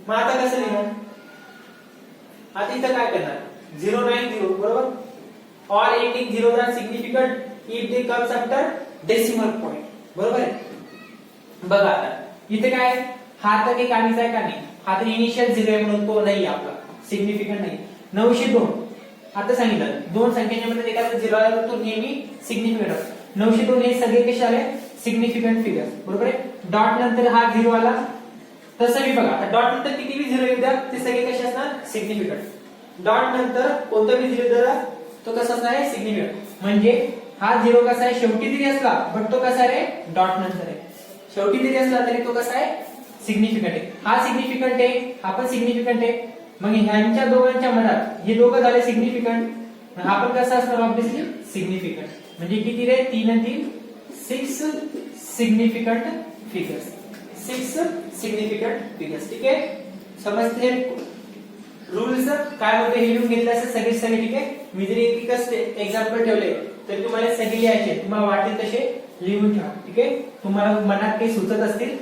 मग आता कसं लिहिणार? आता इथं काय करणार? 090 बरोबर. All ending 0 are significant if they comes after decimal point. बरोबर आहे. बघा आता इथे काय, हा तर काही काहीच आहे का नाही? हा तर इनिशियल 0 आहे म्हणून तो नाही आपला सिग्निफिकंट नाही. 902 आता सांगितलं दोन संख्येच्या मध्ये एखादा 0 आला तर तो नेहमी सिग्निफिकंट असतो. 902 हे सगळे कसे आले? Significant figures. बरोबर आहे. डॉट नंतर हा 0 आला तसं मी बघा आता डॉट नंतर किती बी 0 येऊ द्या ते सगळे कसे असणार? सिग्निफिकंट. डॉट नंतर कोणता बी 0 दिला तो कसा असणार आहे? सिग्निफिकंट. म्हणजे हा 0 कसा आहे? शेवटी जरी असला बट तो कसा आहे? डॉट नंतर आहे. शेवटी जरी असला तरी तो कसा आहे? सिग्निफिकंट आहे. हा सिग्निफिकंट आहे, हा पण सिग्निफिकंट आहे. मग ह्यांच्या दोघांच्या मधात हे दोघं झाले सिग्निफिकंट. हा पण कसा असणार? Obviously significant. म्हणजे किती रे? 3 आणि 3 6 सिग्निफिकंट फिगर्स. 6 significant figures. ठीक आहे. समजते रूल्स काय होते हे लिहून घेतले असेल सगळे. ठीक आहे. मी जरी एक एक्झाम्पल ठेवले तर तुम्हाला सगळे लिहायचे, तुम्हाला वाटेल तसे लिहून ठेवा. ठीक आहे. तुम्हाला मनात काही सुचत असतील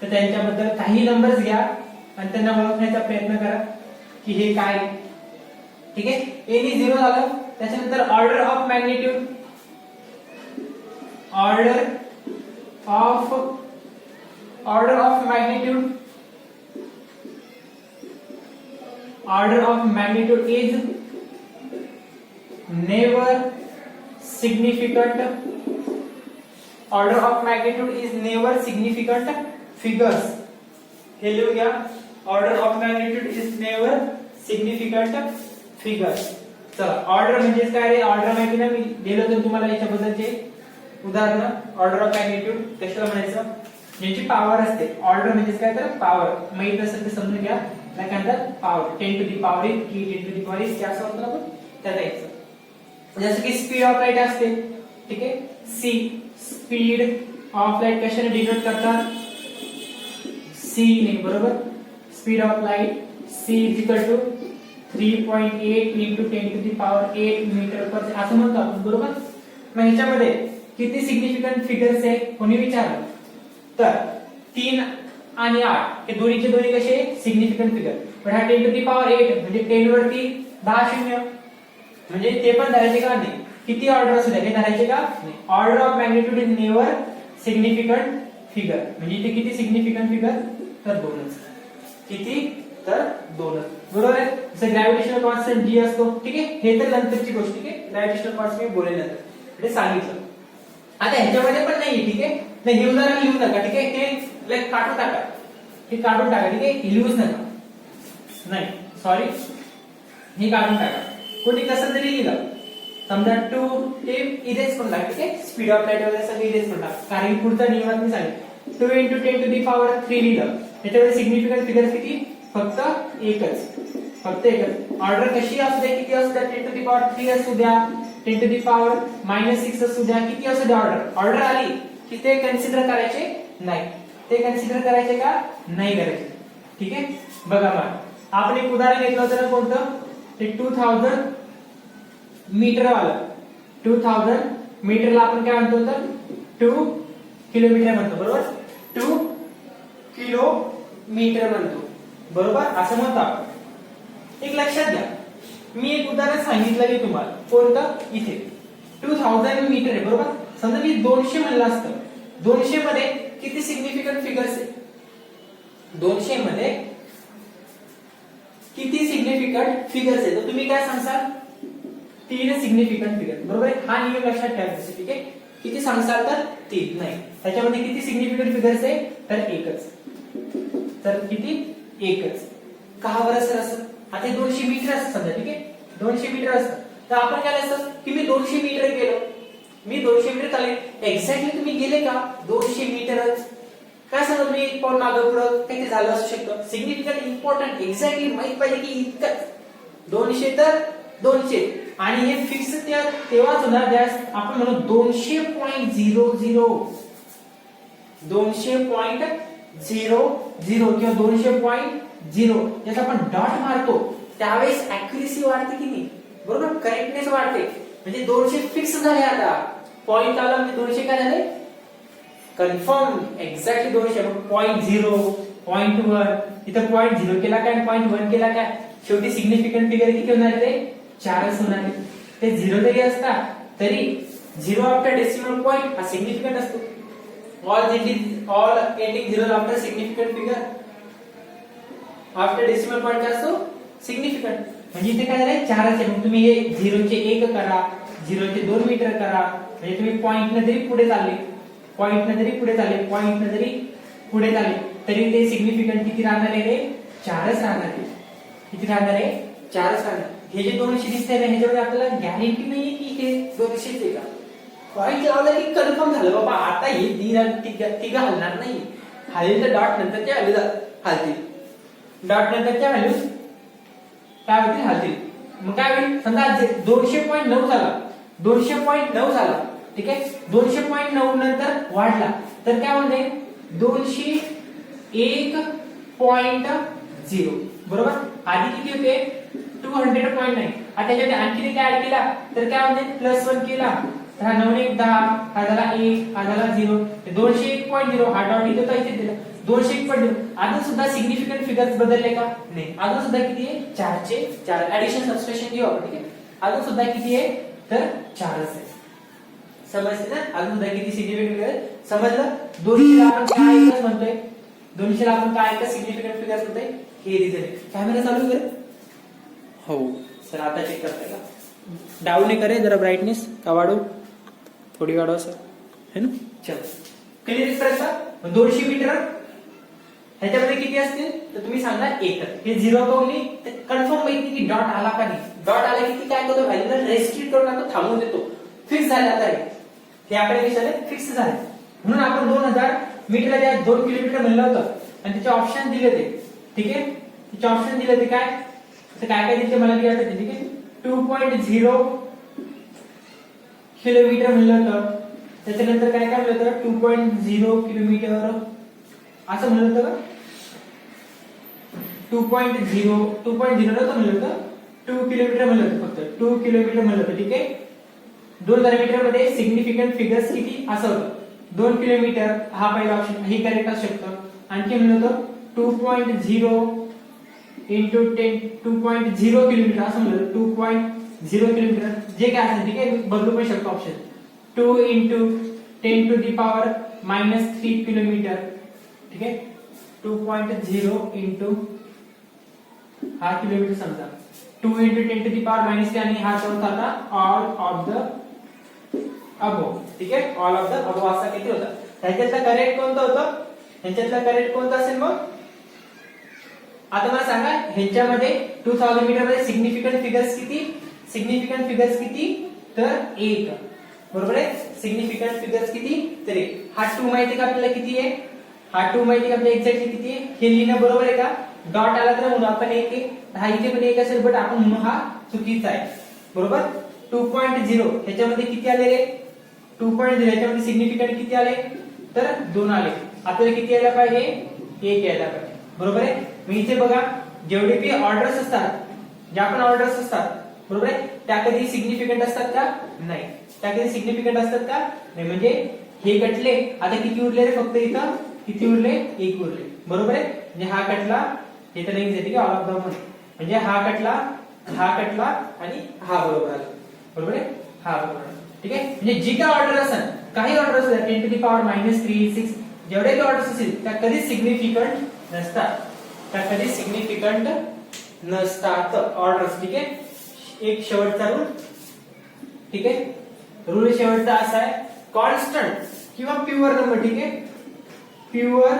तर त्यांच्याबद्दल काही नंबर्स घ्या आणि त्यांना ओळखण्याचा प्रयत्न करा की हे काय. ठीक आहे. एनी 0 झालं. त्याच्यानंतर order of magnitude. Order of magnitude is never significant. Order of magnitude is never significant figures. हे लिहून घ्या. Order of magnitude is never significant figures. चला ऑर्डर म्हणजे काय रे? ऑर्डर माहिती ना, मी दिलं तर तुम्हाला याच्याबद्दलचे उदाहरण. ऑर्डर ऑफ मॅग्निट्यूड कशाला म्हणायचं? याची पॉवर असते. ऑर्डर म्हणजे काय? तर पॉवर माहित असेल तर समजून घ्या. त्यानंतर पॉवर 10 to the power 8 की 10 to the power 8 क्या असं होतं आपण त्या टाइपचं. जसं की स्पीड ऑफ लाईट असते. ठीक आहे. सी स्पीड ऑफ लाईट कशाने डिनोट करतात? सी ने. बरोबर. Speed of light C is equal to 3.8 into 10 to the power 8 metre पर असं म्हणतो आपण. बरोबर. मग ह्याच्यामध्ये किती सिग्निफिकंट फिगर्स आहे कोणी विचारलं तर 3 आणि 8 हे दोन्हीचे दोन्ही कसे? Significant figure. पण हा 10 to the power 8 म्हणजे 10 वरती 10 शून्य म्हणजे ते पण धरायचे का नाही? किती ऑर्डर असू द्या हे धरायचे का नाही? Order of magnitude is never significant figure. म्हणजे इथे किती सिग्निफिकंट फिगर? तर 2च. किती? तर 2च. बरोबर आहे. जसं ग्रॅव्हिटेशनल कॉन्स्टंट जी असतो. ठीक आहे. हे तर नंतरची गोष्ट. ठीक आहे. ग्रॅव्हिटेशनल कॉन्स्टंट मी बोलेल नंतर. म्हणजे सांगितलं. आता ह्याच्यामध्ये पण नाही. ठीक आहे. नाही हे उदाहरण लिहू नका. ठीक आहे. हे लाईक काढून टाका. हे काढून टाका. ठीक आहे. लिहूच नका. नाही सॉरी हे काढून टाका. कोणी कसं तरी लिहिलं समजा 2 ते इरेज करून टाका. ठीक आहे. स्पीड ऑफ लाईट वगैरे सगळं इरेज करून टाका. कारण पुढचा नियमात मी सांगितलं 2 into 10 to the power 3 लिहिलं. त्याच्यामध्ये सिग्निफिकंट फिगर किती? फक्त एकच. फक्त एकच. ऑर्डर कशी असू द्या, किती असू द्या, 10 to the power 3 असू द्या, 10 to the power -6 असू द्या, किती असू द्या, ऑर्डर आली की ते कन्सिडर करायचे नाही. ते कन्सिडर करायचे का नाही करायचे. ठीक आहे. बघा मग आपण एक उदाहरण घेतलं होतं कोणतं? ते 2000 मीटर वाला. 2000 मीटरला आपण काय म्हणतो तर 2 किलोमीटर म्हणतो. बरोबर. 2 किलोमीटर म्हणतो. बरोबर असं म्हणतो आपण. एक लक्षात घ्या. मी एक उदाहरण सांगितलं की तुम्हाला कोणतं? इथे 2000 मीटर आहे. बरोबर. समजा मी 200 म्हणलं असतं. 200 मध्ये किती सिग्निफिकंट फिगर्स आहे? 200 मध्ये किती सिग्निफिकंट फिगर्स आहे? तर तुम्ही काय सांगसाल? 3 सिग्निफिकंट फिगर. बरोबर आहे. हा नियम लक्षात ठेवायचा. ठीक आहे. किती सांगसाल तर 3 नाही. त्याच्यामध्ये किती सिग्निफिकंट फिगर्स आहे? तर एकच. तर किती? एकच. का बरं सर असं? आता 200 मीटर असतं समजा. ठीक आहे. 200 मीटर असतं तर आपण काय असतं की मी 200 मीटर गेलो. मी 200 मीटर चालले. एक्झॅक्टली तुम्ही गेले का 200 मीटरच? काय सांगा तुम्ही एक पाऊल मागे पुढे काही झालं असू शकतं. सिग्निफिकंट इम्पॉर्टंट एक्झॅक्टली माहित पाहिजे की इतकंच. 200 तर 200 आणि हे फिक्स तेव्हाच होणार ज्या आपण म्हणू 200.00 200.00 किंवा 200.0 याचा आपण डॉट मारतो त्यावेळेस ऍक्युरेसी वाढते की नाही? बरोबर, करेक्टनेस वाढते. म्हणजे 200 फिक्स झाले. आता पॉईंट आला म्हणजे 200 काय झाले, कन्फर्म एक्झॅक्टली 200. मग 0.0 0.1 इथं 0.0 केला काय, 0.1 केला काय, शेवटी सिग्निफिकंट फिगर किती होणार ते 4च होणार आहे. ते 0 जरी असता तरी 0 आफ्टर डेसिमल पॉइंट हा सिग्निफिकंट असतो. All ending 0 after significant figure after decimal point काय असतो, सिग्निफिकंट. म्हणजे इथे काय झालंय 4च आहे. मग तुम्ही हे 0 चे 1 करा, 0 चे 2 मीटर करा. म्हणजे तुम्ही पॉइंटने जरी पुढे चालले, पॉइंटने जरी पुढे चालले, पॉइंटने जरी पुढे चालले तरी ते सिग्निफिकंट किती राहणार आहे रे, 4च राहणार आहे. किती राहणार आहे, 4च राहणार. हे जे 200 दिसतंय ना, ह्याच्यामध्ये आपल्याला गॅरंटी नाहीये की हे 200च आहे का. पॉइंट लावला की कन्फर्म झालं बाबा आता हे तिघ हलणार नाही. हलेल तर डॉट नंतरच्या व्हॅल्यू हलतील, डॉट नंतरच्या व्हॅल्यू काय होतील, हलतील. मग काय होईल, समजा 200.9 झाला, 200.9 झाला, ठीक आहे. 200.9 नंतर वाढला तर काय होते, 201.0 बरोबर. आधी किती होते, 200.9. आता त्याच्यात आणखी काय ऍड केला तर काय होते, +1 केला तर हा 9 1 10, हा झाला 1, हा झाला 0. 201.0 हा डॉट इथे तर इथे दिला 201.0. अजून सुद्धा सिग्निफिकंट फिगर्स बदलले का, नाही. अजून सुद्धा किती आहे, 4 चे 4. ऍडिशन सबट्रॅक्शन घेऊ आपण, ठीक आहे. अजून सुद्धा किती आहे तर 4च आहे. समजते ना, अजून सुद्धा किती सिग्निफिकंट फिगर समजलं. 200 ला आपण काय एकच म्हणतोय, 200 ला आपण काय एकच सिग्निफिकंट फिगर्स म्हणतोय, हे रिझन आहे. कॅमेरा चालू कर. हो सर, आता चेक करताय का, डाऊन करे जरा ब्राइटनेस का वाढू, थोडी वाढवा सर, है ना. चल क्लियर दिसतंय का. 200 मीटर ह्याच्यामध्ये किती असतील तर तुम्ही सांगा 1. हे 0 कवली तर कन्फर्म माहिती की डॉट आला का नाही. डॉट आला की काय करतो, व्हॅल्यूला रेस्ट्रिक्ट करून टाकतो, थांबवून देतो. फिक्स झाले आता हे आपल्या विषयाला फिक्स झाले. म्हणून आपण 2000 मीटरला ज्या 2 किलोमीटर म्हणलं होतं आणि त्याचे ऑप्शन दिले ते, ठीक आहे. त्याचे ऑप्शन दिले ते काय, तर काय काय दिले मला लिहायचं, ठीक आहे. 2.0 किलोमीटर म्हणलं होतं, त्याच्यानंतर काय काय म्हणलं होतं, 2.0 किलोमीटर असं म्हणलं होतं का, 2.0 नव्हतं म्हणलं होतं, 2 किलोमीटर म्हणलं होतं, फक्त 2 किलोमीटर म्हणलं होतं, ठीक आहे. 2000 मीटर मध्ये सिग्निफिकंट फिगर्स किती असं होतं, 2 किलोमीटर हा पहिला ऑप्शन, हे करेक्ट असू शकतं. आणखी म्हणलं होतं 2.0 इंटू 10 2.0 किलोमीटर असं म्हणलं, 2.0 किलोमीटर जे काय असेल, ठीक आहे. बदलू पण शकतो option. 2 into 10 to the power -3 kilometre, ठीक आहे. 2.0 इंटू हा किलोमीटर समजा, 2 इंटू 10 टू दी पॉवर -3 आणि हा चौथा आता ऑल ऑफ द अबो, ठीक आहे. ऑल ऑफ द अबो असा किती होता. ह्याच्यातला करेक्ट कोणतं होतं, ह्याच्यातला करेक्ट कोणतं असेल मग आता मला सांगा. ह्याच्यामध्ये 2000 मीटर मध्ये सिग्निफिकंट फिगर्स किती, सिग्निफिकंट फिगर्स किती तर 1, बरोबर आहे. सिग्निफिकंट फिगर्स किती तर 1. हा 2 माहिती का आपल्याला किती आहे, हा 2 माहिती का आपल्याला एक्झॅक्टली किती आहे, हे लिहिणं बरोबर आहे का. डॉट आला तर म्हणून आपण 1 आहे, हा इथे पण 1 असेल, बट आपण म्हणून हा चुकीचा आहे, बरोबर. 2.0 ह्याच्यामध्ये किती आले रे, 2.0 ह्याच्यामध्ये सिग्निफिकंट किती आले तर 2 आले. आपल्याला किती यायला पाहिजे, 1 यायला पाहिजे, बरोबर आहे. मी इथे बघा, जेवढे बी ऑर्डर्स असतात, ज्या पण ऑर्डर्स असतात, बरोबर आहे, त्या कधी सिग्निफिकंट असतात का, नाही. त्या कधी सिग्निफिकंट असतात का, नाही. म्हणजे हे कटले, आता किती उरले रे, फक्त इथं किती उरले, 1 उरले, बरोबर आहे. म्हणजे हा कटला, हे तर नाही ठीक आहे, ऑल ऑफ द मध्ये, म्हणजे हा कटला आणि हा बरोबर आला, बरोबर आहे, हा बरोबर आला, ठीक आहे. म्हणजे जी काय ऑर्डर असेल, काही ऑर्डर असेल 10 टू दी पॉवर -3 6 जेवढे काही ऑर्डर्स असतील त्या कधी सिग्निफिकंट नसतात, त्या कधी सिग्निफिकंट नसतात ऑर्डर्स, ठीक आहे. एक शेवटचा रूल, ठीक आहे. रूल शेवटचा असा आहे, कॉन्स्टंट किंवा प्युअर नंबर, ठीक आहे. प्युअर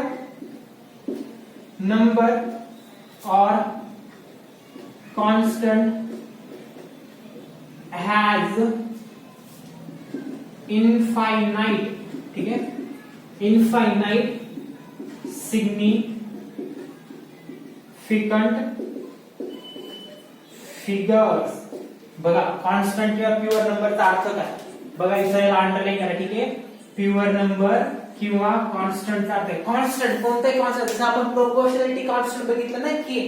नंबर और कांस्टेंट हैज इनफाइनाइट, ठीक है, इनफाइनाइट सिग्निफिकंट फिगर्स. बघा कॉन्स्टंट किंवा प्युअर नंबरचा अर्थ काय बघा, इथे अंडरलाईन करा, ठीक आहे. प्युअर नंबर किंवा कॉन्स्टंटचा अर्थ आहे, कॉन्स्टंट कोणताही कॉन्स्टंट, जसं आपण प्रोपोर्शनॅलिटी कॉन्स्टंट बघितलं ना की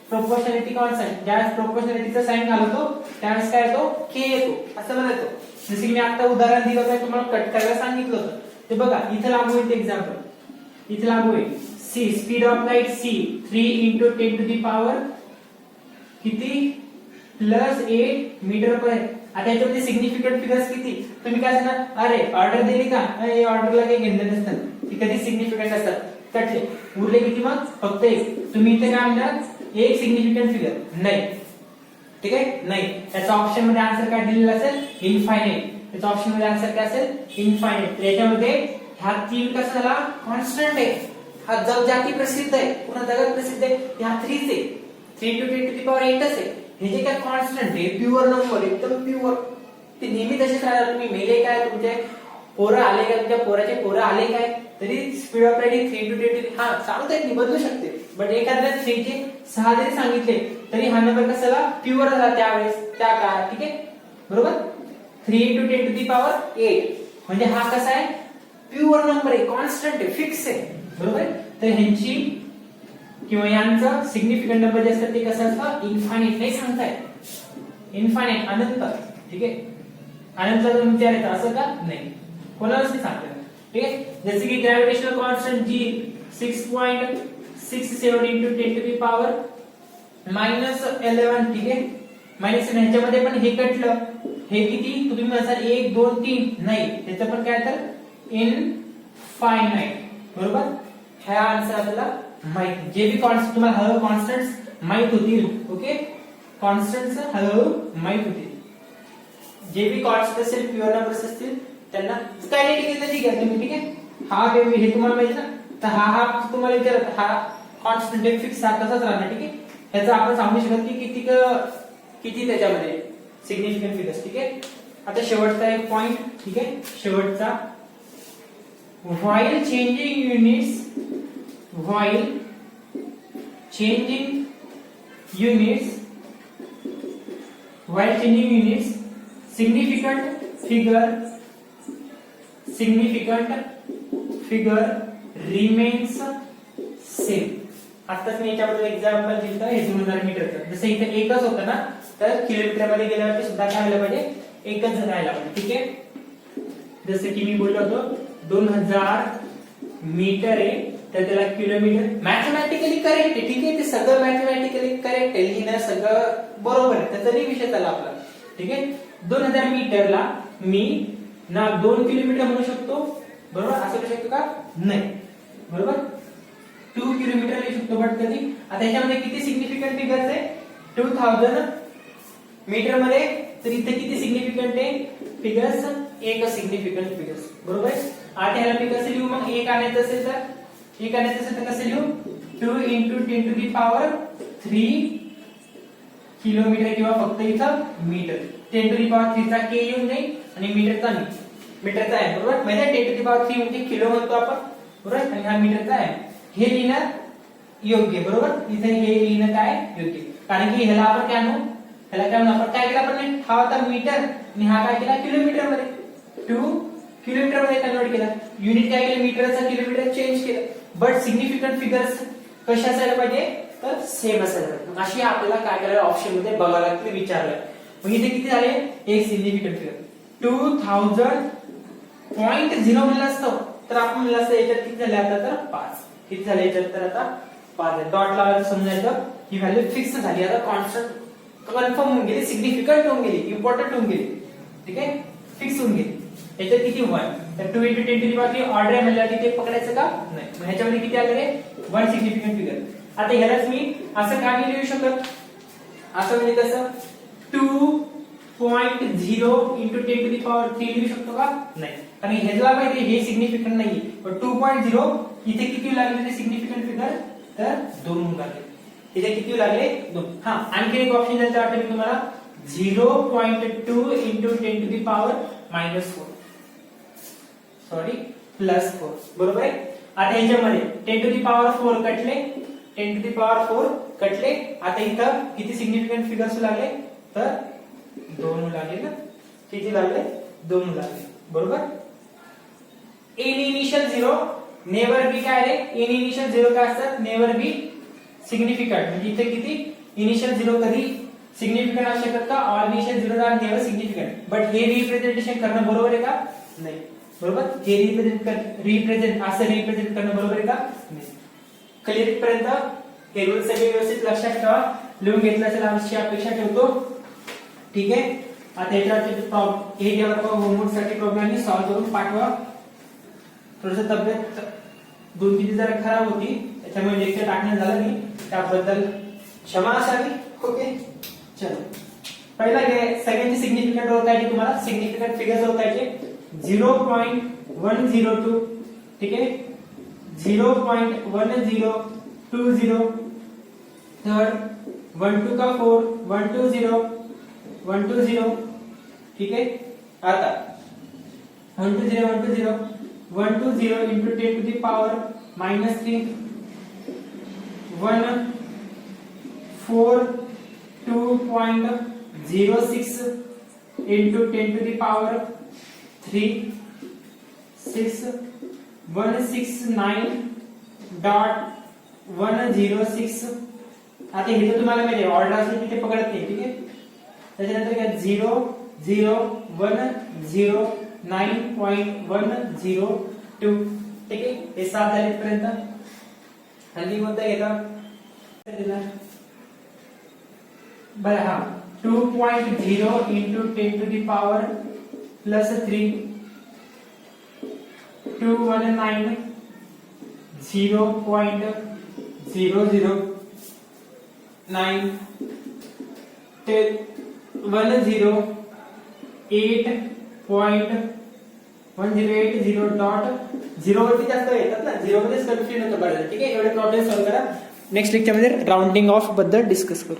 प्रोपोर्शनॅलिटी कॉन्स्टंट, ज्यावेळेस प्रोपोर्शनॅलिटीचा साइन घालतो त्यावेळेस काय येतो के येतो असं म्हणायचो. जसं की मी आता उदाहरण दिलं होतं तुम्हाला कट करायला सांगितलं होतं ते बघा इथे लागू होईल एक्झाम्पल, इथे लागू होईल C speed of light C 3 into 10 to the power किती +8 मीटर पर. आता याच्यामध्ये सिग्निफिकंट फिगर्स किती तुम्ही काय सांगणार अरे ऑर्डर दिली का हे ऑर्डरला काही घेणं नसतं ती कधी सिग्निफिकंट असतात कटले उरले किती मग फक्त एक. तुम्ही इथे काय म्हणणार एक सिग्निफिकंट फिगर नाही ठीक आहे नाही. त्याचा ऑप्शन मध्ये आन्सर काय दिलेला असेल इनफायनाइट. त्याचा ऑप्शन मध्ये आन्सर काय असेल इनफायनाइट. याच्यामध्ये ह्या तीन कसं झाला कॉन्स्टंट आहे, हा जगजाती प्रसिद्ध आहे पूर्ण जगात प्रसिद्ध आहे. ह्या 3 चे 3 to 10 to the power 8 आहे. हे जे काय कॉन्स्टंट आहे प्युअर नंबर एकदम प्युअर ते नेहमी तसेच राहणार. तुम्ही मेले काय तुमचे पोरं आले काय तुमच्या पोराचे पोरं आले काय तरी स्पीड ऑफ लाइट 3 to 10 हा सांगता येत नाही बदलू शकते. बट एखाद्या 3 चे 6 जरी सांगितले तरी हा नंबर कसाला प्युअर झाला त्यावेळेस त्या काळात ठीक आहे बरोबर. 3 into 10 to the power 8 म्हणजे हा कसा आहे प्युअर नंबर आहे कॉन्स्टंट आहे फिक्स आहे बरोबर. तर ह्यांची किंवा यांचं सिग्निफिकंट नंबर जे असतात ते कसं असतं इनफायनाइट नाही सांगताय इनफायनाइट अनंत ठीक आहे. अनंतला विचार येतं असं का नाही कोणालाच नाही सांगता ठीक आहे. जसे की gravitational constant G 6.67 into 10 to the power -11 ठीक आहे. मायनस ह्याच्यामध्ये पण हे कटलं हे किती तुम्ही म्हणसाल 1 2 3 नाही त्याचं पण काय तर इनफायनाइट बरोबर. हा आन्सर आपल्याला माहित जे बी कॉन्स्टंट तुम्हाला हळू कॉन्स्टंट्स माहित होतील ओके कॉन्स्टंट्स हळू माहित होतील. जे बी कॉन्स्टंट असेल प्युअर नंबर्स असतील त्यांना कायनेटिक एनर्जी घ्या तुम्ही ठीक आहे. हा वेव्ह हे तुम्हाला माहिती ना तर हा तुम्हाला विचारत हा कॉन्स्टंट आहे फिक्स हा तसाच राहणार ठीक आहे. ह्याचा आपण सांगू शकत की किती त्याच्यामध्ये सिग्निफिकंट फिगर्स ठीक आहे. आता शेवटचा एक पॉइंट ठीक आहे शेवटचा while changing units significant remains same. आताच मी याच्याबद्दल एक्झाम्पल दिलं हे 2000 मीटरचं जसं इथे एकच होतं ना तर किलोमीटर मध्ये गेल्यावरती सुद्धा काय व्हायला पाहिजे एकच राहायला पाहिजे ठीक आहे. जसं की मी बोललो होतो 2000 मीटर आहे तर त्याला किलोमीटर मॅथमॅटिकली करेक्ट आहे ठीक आहे. ते सगळं मॅथमॅटिकली करेक्ट आहे लिहिणं सगळं बरोबर आहे त्याचा नाही विषय चालला आपला ठीक आहे. 2000 मीटरला मी ना 2 किलोमीटर म्हणू शकतो बरोबर असं करू शकतो का नाही बरोबर 2 किलोमीटर लिहू शकतो. बट कधी आता याच्यामध्ये किती सिग्निफिकंट फिगर्स आहे 2000 मीटर मध्ये तर इथे किती सिग्निफिकंट आहे फिगर्स एक सिग्निफिकंट फिगर्स बरोबर. आता ह्याला मी कसं लिहू मग एक आणायचं असेल तर कसं लिहू 2 into 10 to the power 3 kilometre किंवा फक्त इथं मीटर 10 to the power 3 चा के येऊन जाईल आणि मीटरचा आहे बरोबर. म्हणजे 10 to the power 3 म्हणजे किलो म्हणतो आपण बरोबर आणि हा मीटरचा आहे. हे लिहिणं योग्य बरोबर इथे हे लिहिणं काय योग्य कारण की ह्याला आपण काय आणू ह्याला काय आपण काय केलं आपण हा होता मीटर आणि हा काय केला किलोमीटर मध्ये 2 किलोमीटर मध्ये कन्वर्ट केला. युनिट काय केलं मीटरचा किलोमीटर चेंज केलं. बट सिग्निफिकंट फिगर्स कशा असायला पाहिजे तर सेम असायला पाहिजे. अशी आपल्याला काय करायला ऑप्शन मध्ये बघायला लागतं विचारलं. मग इथे किती झाले एक सिग्निफिकंट फिगर 2000.0 म्हणलं असतं तर आपण म्हणलं असतं याच्यात किती झाले आता तर 5 किती झाले याच्यात तर आता 5 डॉट लावायचं समजायचं ही व्हॅल्यू फिक्स झाली. आता कॉन्स्टंट कन्फर्म होऊन गेली सिग्निफिकंट होऊन गेली इम्पॉर्टंट होऊन गेली ठीक आहे फिक्स होऊन गेली. याच्यात किती 1 तर 2 into 10 to the power order आहे म्हणजे तिथे पकडायचं का नाही. मग ह्याच्यामध्ये किती आले 1 सिग्निफिकंट फिगर. आता ह्यालाच मी असं का नाही लिहू शकत असं म्हणजे कसं 2.0 into 10 to the power 3 लिहू शकतो का नाही कारण ह्याला माहिती हे सिग्निफिकंट नाही पण 2.0 इथे किती लागले सिग्निफिकंट फिगर तर 2 लागले. इथे किती लागले 2. हा आणखी एक ऑप्शन द्यायचं वाटतं मी तुम्हाला 0.2 into 10 to the power -4 sorry +4 बरोबर आहे. आता याच्यामध्ये 10 to the power 4 कटले 10 to the power 4 कटले. आता इथं किती सिग्निफिकंट फिगर्स लागले तर 2 लागले ना किती लागले 2 लागले बरोबर. एन इनिशियल 0 नेवर बी काय रे एन इनिशियल 0 काय असतात नेवर बी सिग्निफिकंट म्हणजे इथे किती इनिशियल झिरो कधी सिग्निफिकंट असू शकतात का? All initial zero are never significant. But हे रिप्रेझेंटेशन करणं बरोबर आहे का? नाही. बरोबर. हे रिप्रेझेंट असं रिप्रेझेंट करणं बरोबर आहे का? नाही. क्लिअर पर्यंत हे रूल सगळे व्यवस्थित लक्षात ठेवा. लिहून घेतलं असेल अशी अपेक्षा ठेवतो. ठीक आहे. आता याच्यावरती हे जेव्हा होमवर्क साठी प्रॉब्लेम सॉल्व्ह करून पाठवा. थोडस तब्येत 2-3 दिवस जरा खराब होती, त्याच्यामुळे लेक्चर टाकण्यात झालं नाही, त्याबद्दल क्षमा असावी. ओके. चलो पहिला सगळ्यांचे सिग्निफिकंट ओळखायचे. तुम्हाला सिग्निफिकंट फिगर्स ओळखायचे. 0.102. ठीक आहे. 0.1020. थर्ड 1 2 का 4 120. ठीक आहे. आता 120 into 10 to the power minus 3 142.06 into 10 to the power 3 169.106. आता हे तर तुम्हाला माहिती आहे, ऑर्डर असेल तिथे पकडत नाही. ठीक आहे. त्याच्यानंतर काय 0.109.102. ठीक आहे. हे 7 झाले पर्यंत. हल्ली कोणता घेता बरं. हा 2.0 into 10 to the power plus 3 219 0.009 10 108.1080.0 वरती जास्त येतात ना, 0 मध्येच कन्फ्युजन होतं बरं. ठीक आहे. एवढे प्रॉब्लेम सॉल्व्ह करा. नेक्स्ट लेक्चर मध्ये राउंडिंग ऑफ बद्दल डिस्कस करू.